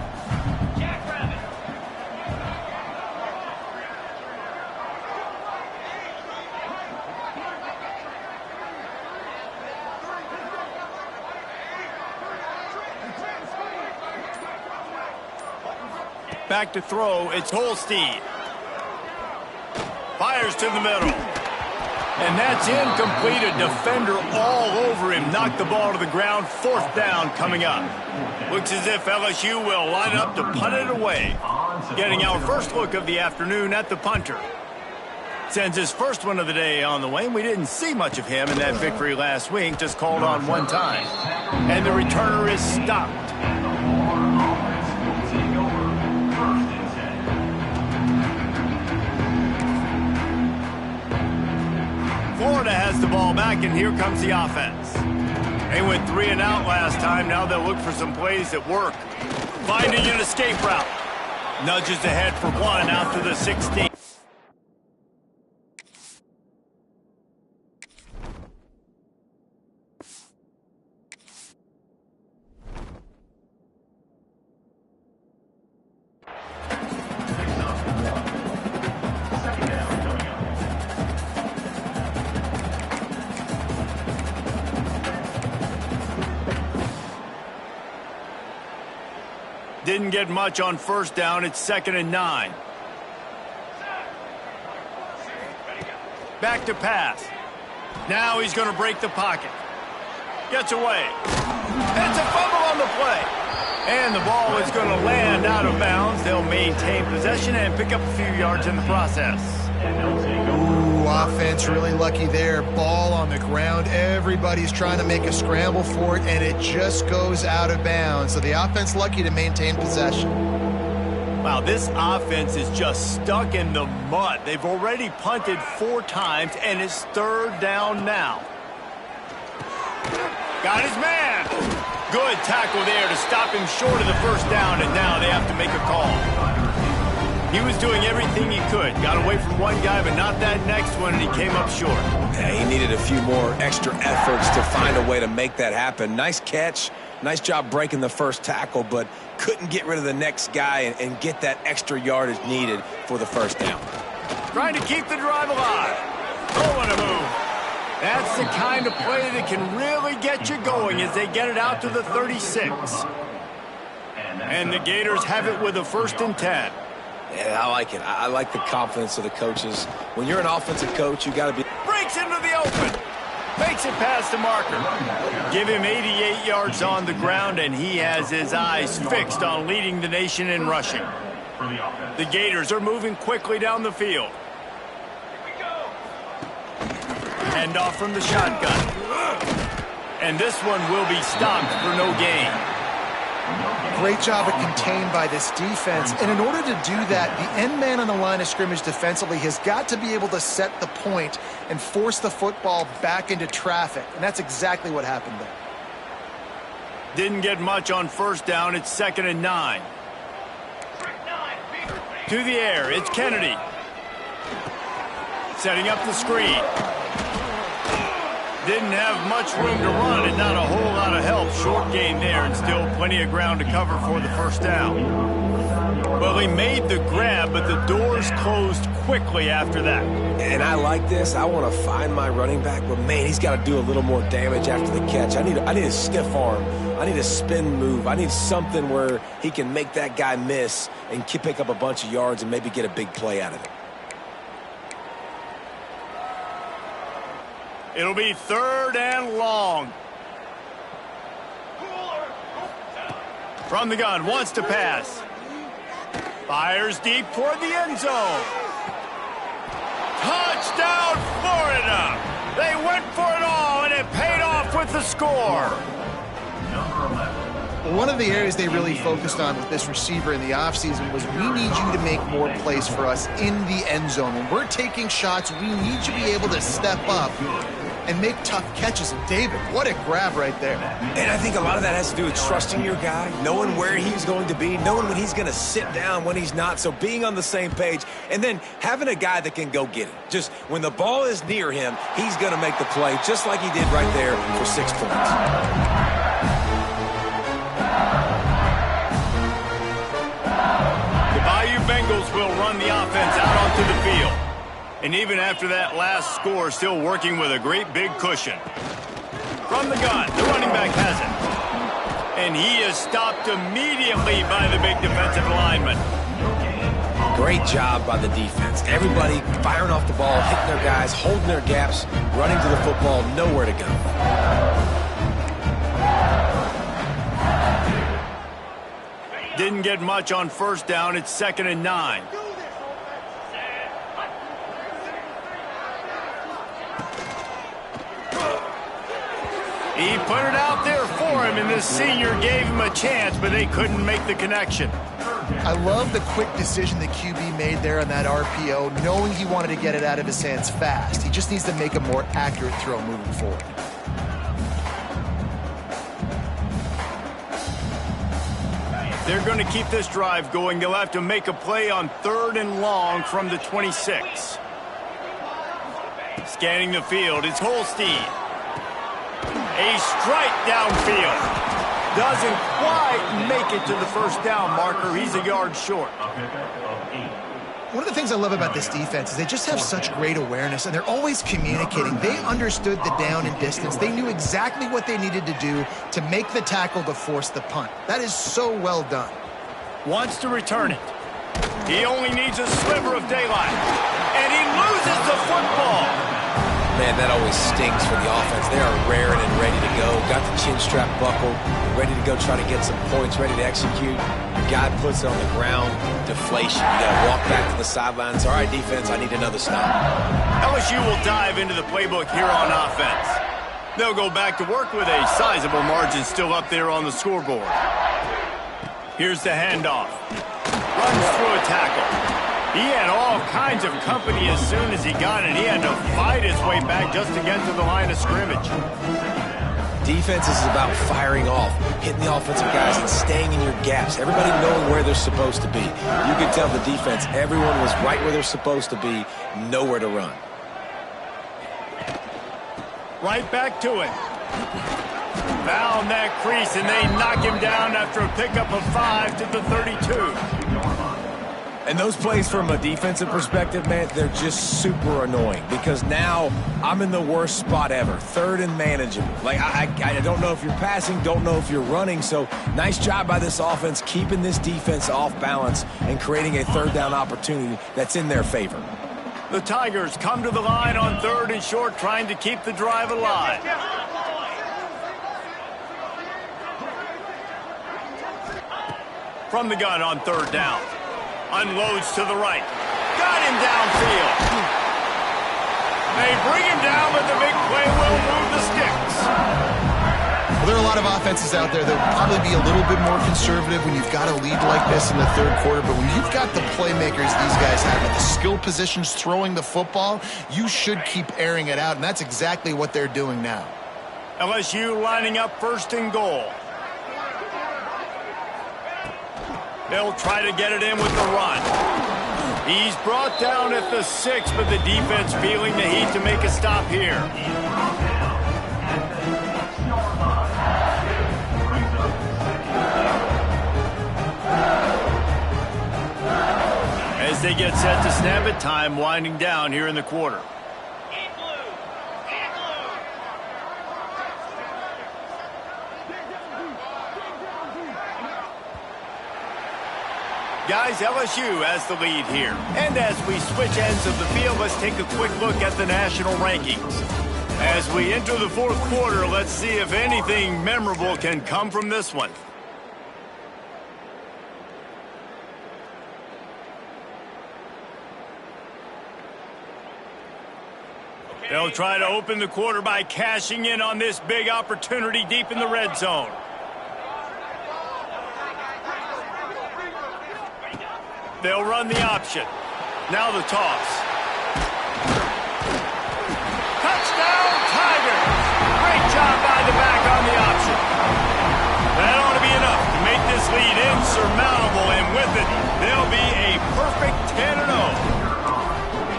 Back to throw, it's Holstein. Fires to the middle. And that's incomplete. A defender all over him. Knocked the ball to the ground. 4th down coming up. Looks as if LSU will line up to punt it away. Getting our first look of the afternoon at the punter. Sends his first one of the day on the way. We didn't see much of him in that victory last week, just called on one time. And the returner is stopped. Florida has the ball back, and here comes the offense. They went 3 and out last time. Now they'll look for some plays that work. Finding an escape route. Nudges ahead for one out to the 16. Didn't get much on first down. It's 2nd and 9. Back to pass. Now he's going to break the pocket. Gets away. It's a fumble on the play. And the ball is going to land out of bounds. They'll maintain possession and pick up a few yards in the process. Ooh, offense really lucky there. Ball on the ground. Everybody's trying to make a scramble for it, and it just goes out of bounds. So the offense lucky to maintain possession. Wow, this offense is just stuck in the mud. They've already punted 4 times, and it's 3rd down now. Got his man. Good tackle there to stop him short of the first down, and now they have to make a call. He was doing everything he could. Got away from one guy, but not that next one, and he came up short. Yeah, he needed a few more extra efforts to find a way to make that happen. Nice catch. Nice job breaking the first tackle, but couldn't get rid of the next guy and get that extra yardage needed for the first down. Trying to keep the drive alive. Oh, what a move. That's the kind of play that can really get you going as they get it out to the 36. And the Gators have it with a 1st and 10. Yeah, I like it. I like the confidence of the coaches. When you're an offensive coach, you got to be... Breaks into the open. Makes it past the marker. Give him 88 yards on the ground, and he has his eyes fixed on leading the nation in rushing. The Gators are moving quickly down the field. Hand off from the shotgun. And this one will be stopped for no gain. Great job of contained by this defense. And in order to do that, the end man on the line of scrimmage defensively has got to be able to set the point and force the football back into traffic. And that's exactly what happened there. Didn't get much on first down. It's 2nd and 9. To the air. It's Kennedy. Setting up the screen. Didn't have much room to run and not a whole lot of help. Short gain there and still plenty of ground to cover for the first down. Well, he made the grab, but the doors closed quickly after that. And I like this. I want to find my running back, but, man, he's got to do a little more damage after the catch. I need a stiff arm. I need a spin move. I need something where he can make that guy miss and pick up a bunch of yards and maybe get a big play out of it. It'll be 3rd and long. From the gun, wants to pass. Fires deep toward the end zone. Touchdown, Florida! They went for it all, and it paid off with the score. One of the areas they really focused on with this receiver in the offseason was we need you to make more plays for us in the end zone. When we're taking shots, we need you to be able to step up and make tough catches. And David, what a grab right there. And I think a lot of that has to do with trusting your guy, knowing where he's going to be, knowing when he's going to sit down, when he's not. So being on the same page, and then having a guy that can go get it. Just when the ball is near him, he's going to make the play, just like he did right there for 6 points. The Bayou Bengals will run the offense out onto the field. And even after that last score, still working with a great big cushion. From the gun, the running back has it. And he is stopped immediately by the big defensive lineman. Great job by the defense. Everybody firing off the ball, hitting their guys, holding their gaps, running to the football, nowhere to go. Didn't didn't get much on first down. It's 2nd and 9. He put it out there for him, and this senior gave him a chance, but they couldn't make the connection. I love the quick decision the QB made there on that RPO, knowing he wanted to get it out of his hands fast. He just needs to make a more accurate throw moving forward. They're going to keep this drive going. They'll have to make a play on 3rd and long from the 26. Scanning the field, it's Holstein. A strike downfield. Doesn't quite make it to the first down marker. He's a yard short. One of the things I love about this defense is they just have such great awareness, and they're always communicating. They understood the down and distance. They knew exactly what they needed to do to make the tackle to force the punt. That is so well done. Wants to return it. He only needs a sliver of daylight. And he loses the football. Man, that always stings for the offense. They are raring and ready to go. Got the chin strap buckled, ready to go try to get some points, ready to execute. The guy puts it on the ground. Deflation. You got to walk back to the sidelines. All right, defense, I need another stop. LSU will dive into the playbook here on offense. They'll go back to work with a sizable margin still up there on the scoreboard. Here's the handoff. Runs through a tackle. He had all kinds of company as soon as he got it. He had to fight his way back just to get to the line of scrimmage. Defense is about firing off, hitting the offensive guys and staying in your gaps. Everybody knowing where they're supposed to be. You could tell the defense, everyone was right where they're supposed to be, nowhere to run. Right back to it. Found that crease, and they knock him down after a pickup of 5 to the 32. And those plays from a defensive perspective, man, they're just super annoying because now I'm in the worst spot ever, 3rd and manageable. Like, I don't know if you're passing, don't know if you're running, so nice job by this offense keeping this defense off balance and creating a 3rd down opportunity that's in their favor. The Tigers come to the line on 3rd and short, trying to keep the drive alive. From the gun on 3rd down. Unloads to the right. Got him downfield. They bring him down, but the big play will move the sticks. Well, there are a lot of offenses out there that will probably be a little bit more conservative when you've got a lead like this in the 3rd quarter, but when you've got the playmakers these guys have at the skill positions throwing the football, you should keep airing it out, and that's exactly what they're doing now. LSU lining up 1st and goal. They'll try to get it in with the run. He's brought down at the 6, but the defense feeling the heat to make a stop here. As they get set to snap it, time winding down here in the quarter. Guys, LSU has the lead here. And as we switch ends of the field, let's take a quick look at the national rankings. As we enter the 4th quarter, let's see if anything memorable can come from this one. They'll try to open the quarter by cashing in on this big opportunity deep in the red zone. They'll run the option. Now the toss. Touchdown, Tigers! Great job by the back on the option. That ought to be enough to make this lead insurmountable, and with it, they'll be a perfect 10-0.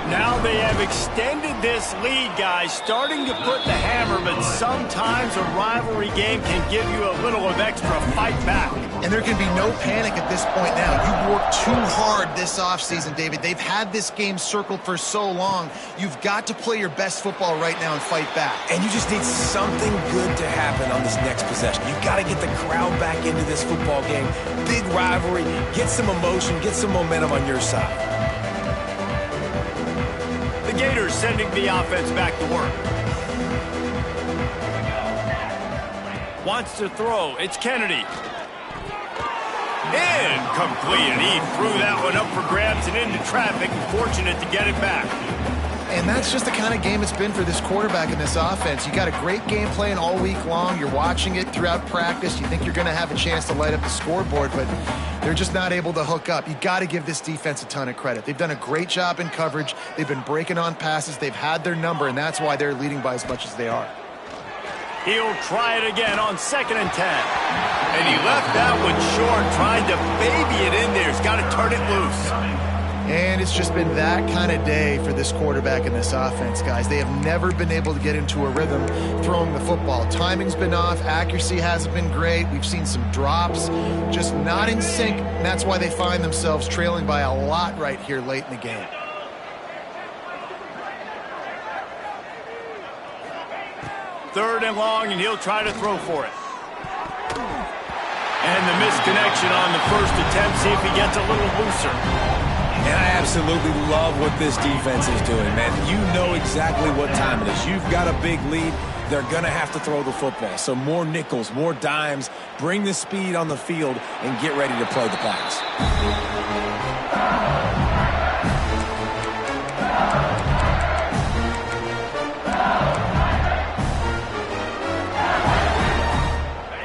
Now they have extended this lead, guys, starting to put the hammer, but sometimes a rivalry game can give you a little of extra fight back. And there can be no panic at this point now. You've worked too hard this offseason, David. They've had this game circled for so long. You've got to play your best football right now and fight back. And you just need something good to happen on this next possession. You've got to get the crowd back into this football game. Big rivalry. Get some emotion. Get some momentum on your side. The Gators sending the offense back to work. Wants to throw. It's Kennedy. Incomplete, and he threw that one up for grabs and into traffic, and fortunate to get it back. And that's just the kind of game it's been for this quarterback in this offense. You got a great game plan all week long. You're watching it throughout practice. You think you're going to have a chance to light up the scoreboard, but they're just not able to hook up. You got to give this defense a ton of credit. They've done a great job in coverage. They've been breaking on passes. They've had their number, and that's why they're leading by as much as they are. He'll try it again on 2nd and 10. And he left that one short, trying to baby it in there. He's got to turn it loose. And it's just been that kind of day for this quarterback in this offense, guys. They have never been able to get into a rhythm throwing the football. Timing's been off. Accuracy hasn't been great. We've seen some drops, just not in sync. And that's why they find themselves trailing by a lot right here late in the game. Third and long, and he'll try to throw for it. And the misconnection on the first attempt. See if he gets a little looser. And I absolutely love what this defense is doing, man. You know exactly what time it is. You've got a big lead. They're going to have to throw the football. So more nickels, more dimes, bring the speed on the field, and get ready to play the pass.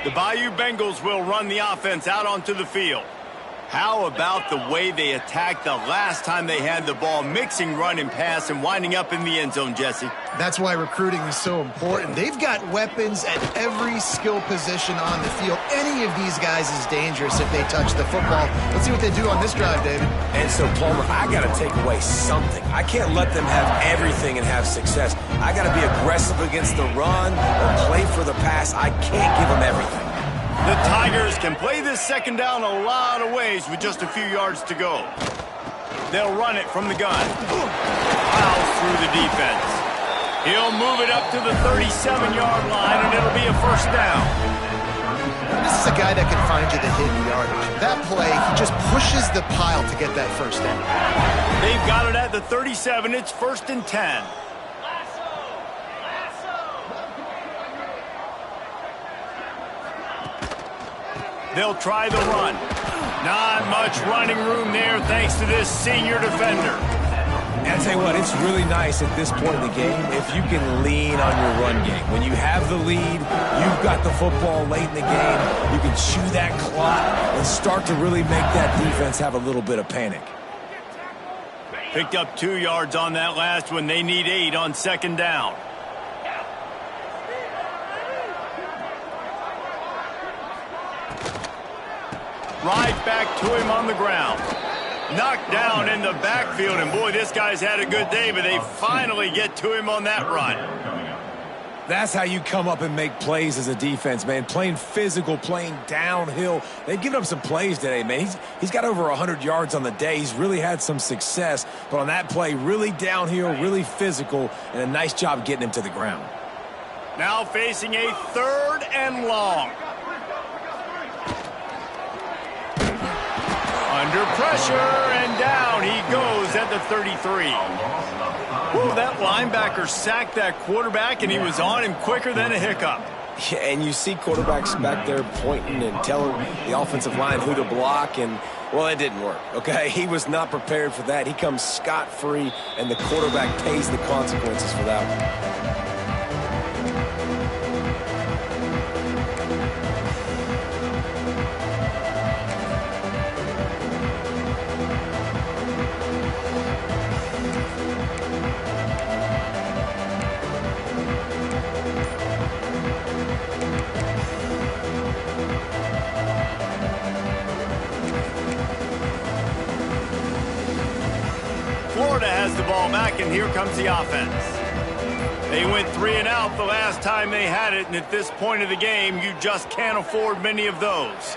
The Bayou Bengals will run the offense out onto the field. How about the way they attacked the last time they had the ball, mixing run and pass and winding up in the end zone, Jesse? That's why recruiting is so important. They've got weapons at every skill position on the field. Any of these guys is dangerous if they touch the football. Let's see what they do on this drive, David. And so, Palmer, I got to take away something. I can't let them have everything and have success. I got to be aggressive against the run or play for the pass. I can't give them everything. The Tigers can play this second down a lot of ways with just a few yards to go. They'll run it from the gun. Plows through the defense. He'll move it up to the 37-yard line, and it'll be a first down. This is a guy that can find you the hidden yardage. That play, he just pushes the pile to get that first down. They've got it at the 37. It's 1st and 10. They'll try the run. Not much running room there thanks to this senior defender. And I tell you what, it's really nice at this point in the game if you can lean on your run game. When you have the lead, you've got the football late in the game, you can chew that clock and start to really make that defense have a little bit of panic. Picked up 2 yards on that last one. They need 8 on 2nd down. Right back to him on the ground. Knocked down in the backfield, and boy, this guy's had a good day, but they finally get to him on that run. That's how you come up and make plays as a defense, man. Playing physical, playing downhill. They've given up some plays today, man. He's got over 100 yards on the day. He's really had some success, but on that play, really downhill, really physical, and a nice job getting him to the ground. Now facing a 3rd and long. Under pressure, and down he goes at the 33. Ooh, that linebacker sacked that quarterback, and he was on him quicker than a hiccup. Yeah, and you see quarterbacks back there pointing and telling the offensive line who to block, and, well, it didn't work, okay? He was not prepared for that. He comes scot-free, and the quarterback pays the consequences for that one. Florida has the ball back, and here comes the offense. They went 3 and out the last time they had it, and at this point of the game, you just can't afford many of those.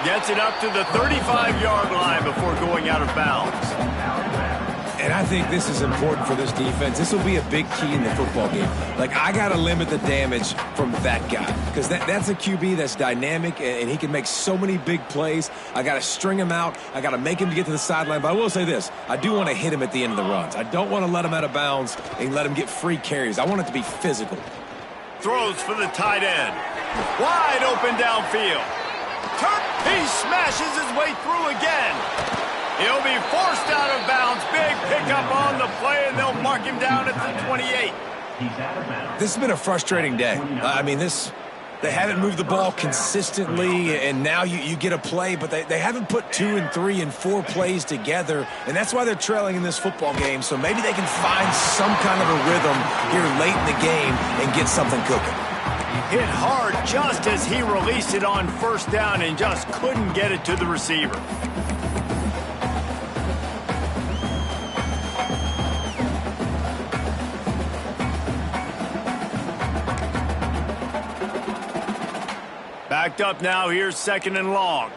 Gets it up to the 35-yard line before going out of bounds. And I think this is important for this defense. This will be a big key in the football game. Like, I got to limit the damage from that guy because that's a QB that's dynamic, and he can make so many big plays. I got to string him out. I got to make him get to the sideline. But I will say this. I do want to hit him at the end of the runs. I don't want to let him out of bounds and let him get free carries. I want it to be physical. Throws for the tight end. Wide open downfield. Turn. He smashes his way through again. He'll be forced out of bounds. Big pickup on the play, and they'll mark him down at the 28. This has been a frustrating day. They haven't moved the ball consistently, and now you get a play, but they haven't put 2 and 3 and 4 plays together, and that's why they're trailing in this football game. So maybe they can find some kind of a rhythm here late in the game and get something cooking. Hit hard just as he released it on first down and just couldn't get it to the receiver. Backed up now, here's 2nd and long.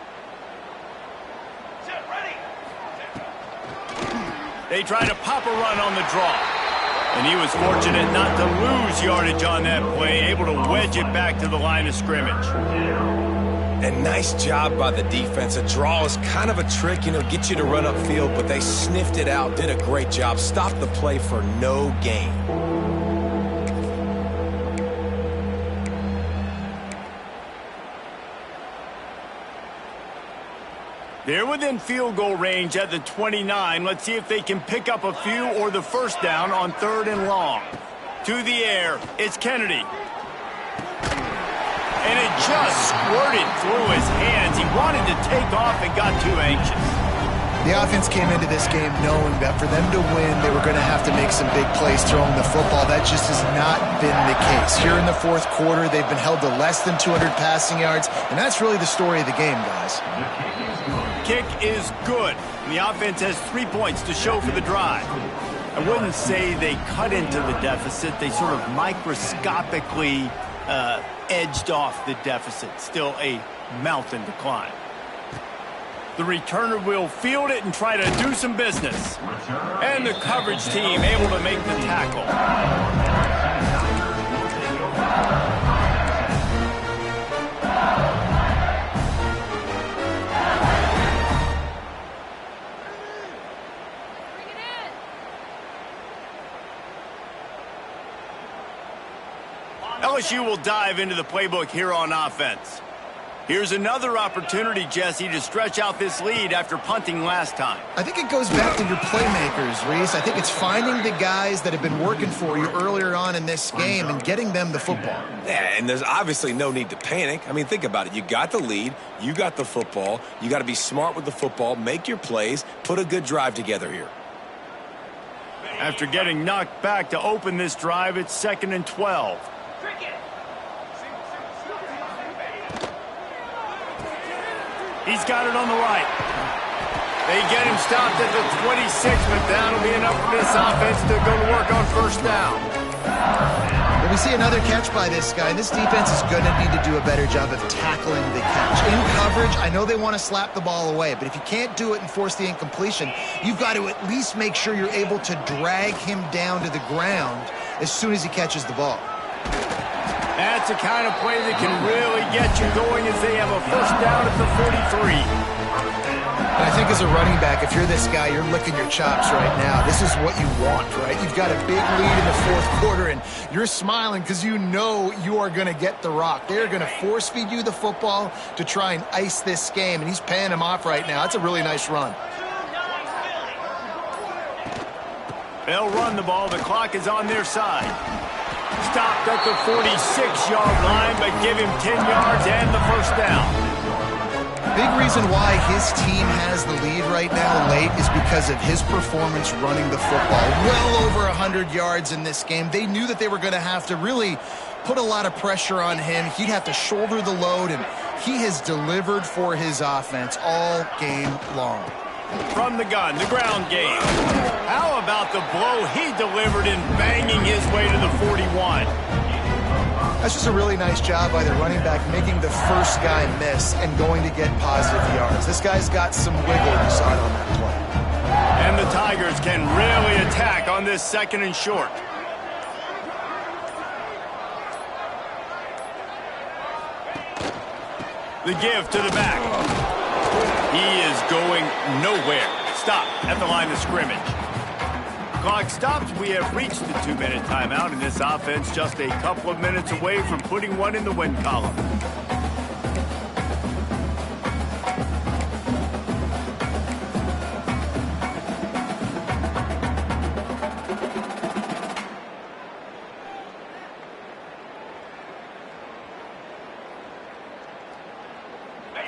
They try to pop a run on the draw. And he was fortunate not to lose yardage on that play, able to wedge it back to the line of scrimmage. And nice job by the defense. A draw is kind of a trick, get you to run upfield, but they sniffed it out, did a great job, stopped the play for no gain. They're within field goal range at the 29. Let's see if they can pick up a few or the first down on 3rd and long. To the air, it's Kennedy. And it just squirted through his hands. He wanted to take off and got too anxious. The offense came into this game knowing that for them to win, they were going to have to make some big plays throwing the football. That just has not been the case. Here in the 4th quarter, they've been held to less than 200 passing yards, and that's really the story of the game, guys. Kick is good. And the offense has 3 points to show for the drive. I wouldn't say they cut into the deficit. They sort of microscopically edged off the deficit. Still a mountain to climb. The returner will field it and try to do some business. And the coverage team able to make the tackle. LSU will dive into the playbook here on offense. Here's another opportunity, Jesse, to stretch out this lead after punting last time. I think it goes back to your playmakers, Reese. I think it's finding the guys that have been working for you earlier on in this game and getting them the football. Yeah, and there's obviously no need to panic. I mean, think about it. You got the lead. You got the football. You got to be smart with the football, make your plays, put a good drive together here. After getting knocked back to open this drive, it's 2nd and 12. He's got it on the right. They get him stopped at the 26, but that'll be enough for this offense to go to work on first down. Well, we see another catch by this guy. This defense is going to need to do a better job of tackling the catch. In coverage, I know they want to slap the ball away, but if you can't do it and force the incompletion, you've got to at least make sure you're able to drag him down to the ground as soon as he catches the ball. That's the kind of play that can really get you going as they have a first down at the 43. And I think as a running back, if you're this guy, you're licking your chops right now. This is what you want, right? You've got a big lead in the 4th quarter, and you're smiling because you know you are going to get the rock. They're going to force-feed you the football to try and ice this game, and he's paying him off right now. That's a really nice run. They'll run the ball. The clock is on their side. Stopped at the 46-yard line, but give him 10 yards and the first down. Big reason why his team has the lead right now late is because of his performance running the football. Well over 100 yards in this game. They knew that they were going to have to really put a lot of pressure on him. He'd have to shoulder the load, and he has delivered for his offense all game long. From the gun, the ground game. How about the blow he delivered in banging his way to the 41? That's just a really nice job by the running back, making the first guy miss and going to get positive yards. This guy's got some wiggle. You saw it on that play. And the Tigers can really attack on this 2nd and short. The give to the back. He is going nowhere. Stop at the line of scrimmage. Clock stops. We have reached the 2-minute timeout, and this offense just a couple of minutes away from putting one in the win column.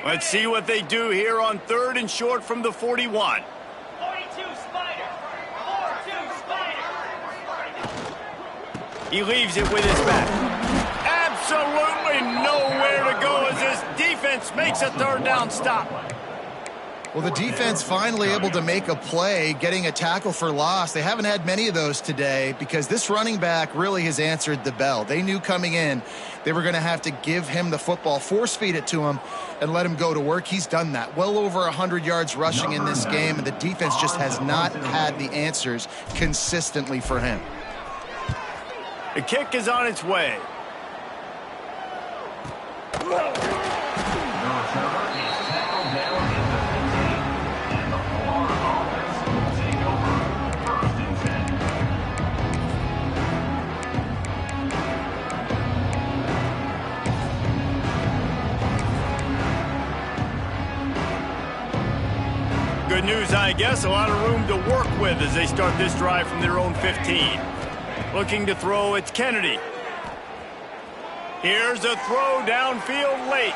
Let's see what they do here on 3rd and short from the 41. 42 Spider. 4-2 Spider. He leaves it with his back. Absolutely nowhere to go as this defense makes a 3rd down stop. Well, the defense finally able to make a play, getting a tackle for loss. They haven't had many of those today because this running back really has answered the bell. They knew coming in they were going to have to give him the football, force feed it to him, and let him go to work. He's done that. Well over 100 yards rushing in this game, and the defense just has not had the answers consistently for him. The kick is on its way. Good news, I guess. A lot of room to work with as they start this drive from their own 15. Looking to throw, it's Kennedy. Here's a throw downfield late.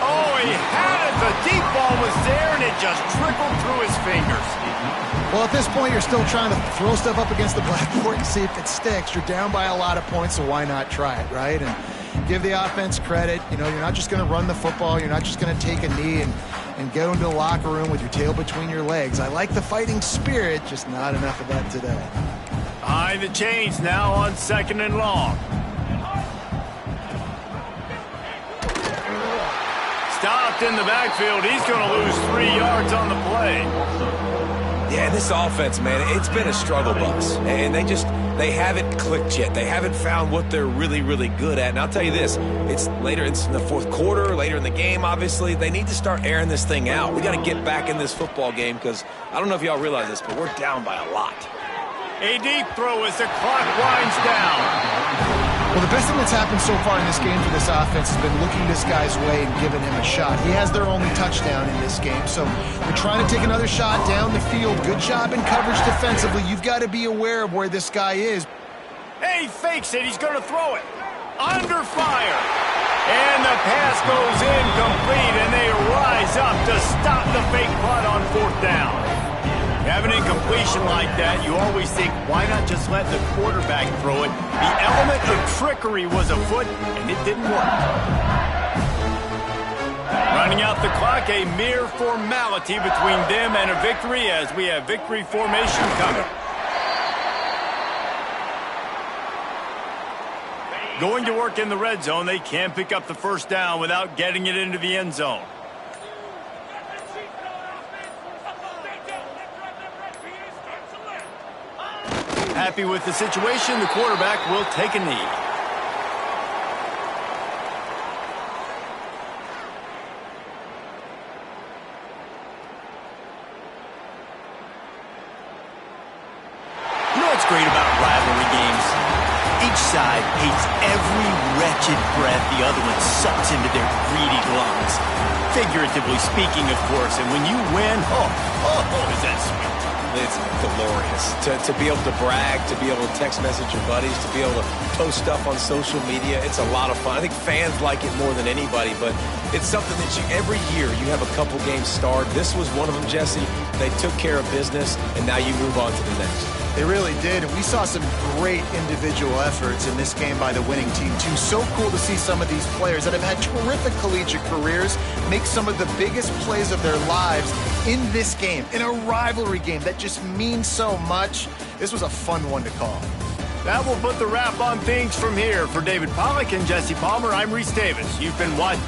Oh, he had it. The deep ball was there, and it just trickled through his fingers. Well, at this point, you're still trying to throw stuff up against the blackboard and see if it sticks. You're down by a lot of points, so why not try it, right? And give the offense credit. You know, you're not just going to run the football. You're not just going to take a knee and go into the locker room with your tail between your legs. I like the fighting spirit, just not enough of that today. Behind the chains now on 2nd and long. Stopped in the backfield. He's going to lose 3 yards on the play. Yeah, this offense, man, it's been a struggle bus. And they haven't clicked yet. They haven't found what they're really, really good at. And I'll tell you this, it's later in the 4th quarter, later in the game, obviously. They need to start airing this thing out. We got to get back in this football game because I don't know if y'all realize this, but we're down by a lot. A deep throw as the clock winds down. Well, the best thing that's happened so far in this game for this offense has been looking this guy's way and giving him a shot. He has their only touchdown in this game, so they're trying to take another shot down the field. Good job in coverage defensively. You've got to be aware of where this guy is. Hey, he fakes it. He's going to throw it. Under fire. And the pass goes incomplete, and they rise up to stop the fake punt on 4th down. You have an incompletion like that, you always think, why not just let the quarterback throw it? The element of trickery was afoot, and it didn't work. Running out the clock, a mere formality between them and a victory as we have victory formation coming. Going to work in the red zone, they can't pick up the 1st down without getting it into the end zone. Happy with the situation, the quarterback will take a knee. You know what's great about rivalry games? Each side hates every wretched breath the other one sucks into their greedy lungs. Figuratively speaking, of course, and when you win, oh, is that sweet. It's glorious to be able to brag, to be able to text message your buddies, to be able to post stuff on social media. It's a lot of fun. I think fans like it more than anybody, but it's something that every year you have a couple games starred. This was one of them, Jesse. They took care of business, and now you move on to the next. They really did, and we saw some great individual efforts in this game by the winning team, too. So cool to see some of these players that have had terrific collegiate careers make some of the biggest plays of their lives in this game, in a rivalry game that just means so much. This was a fun one to call. That will put the wrap on things from here. For David Pollack and Jesse Palmer, I'm Reese Davis. You've been watching.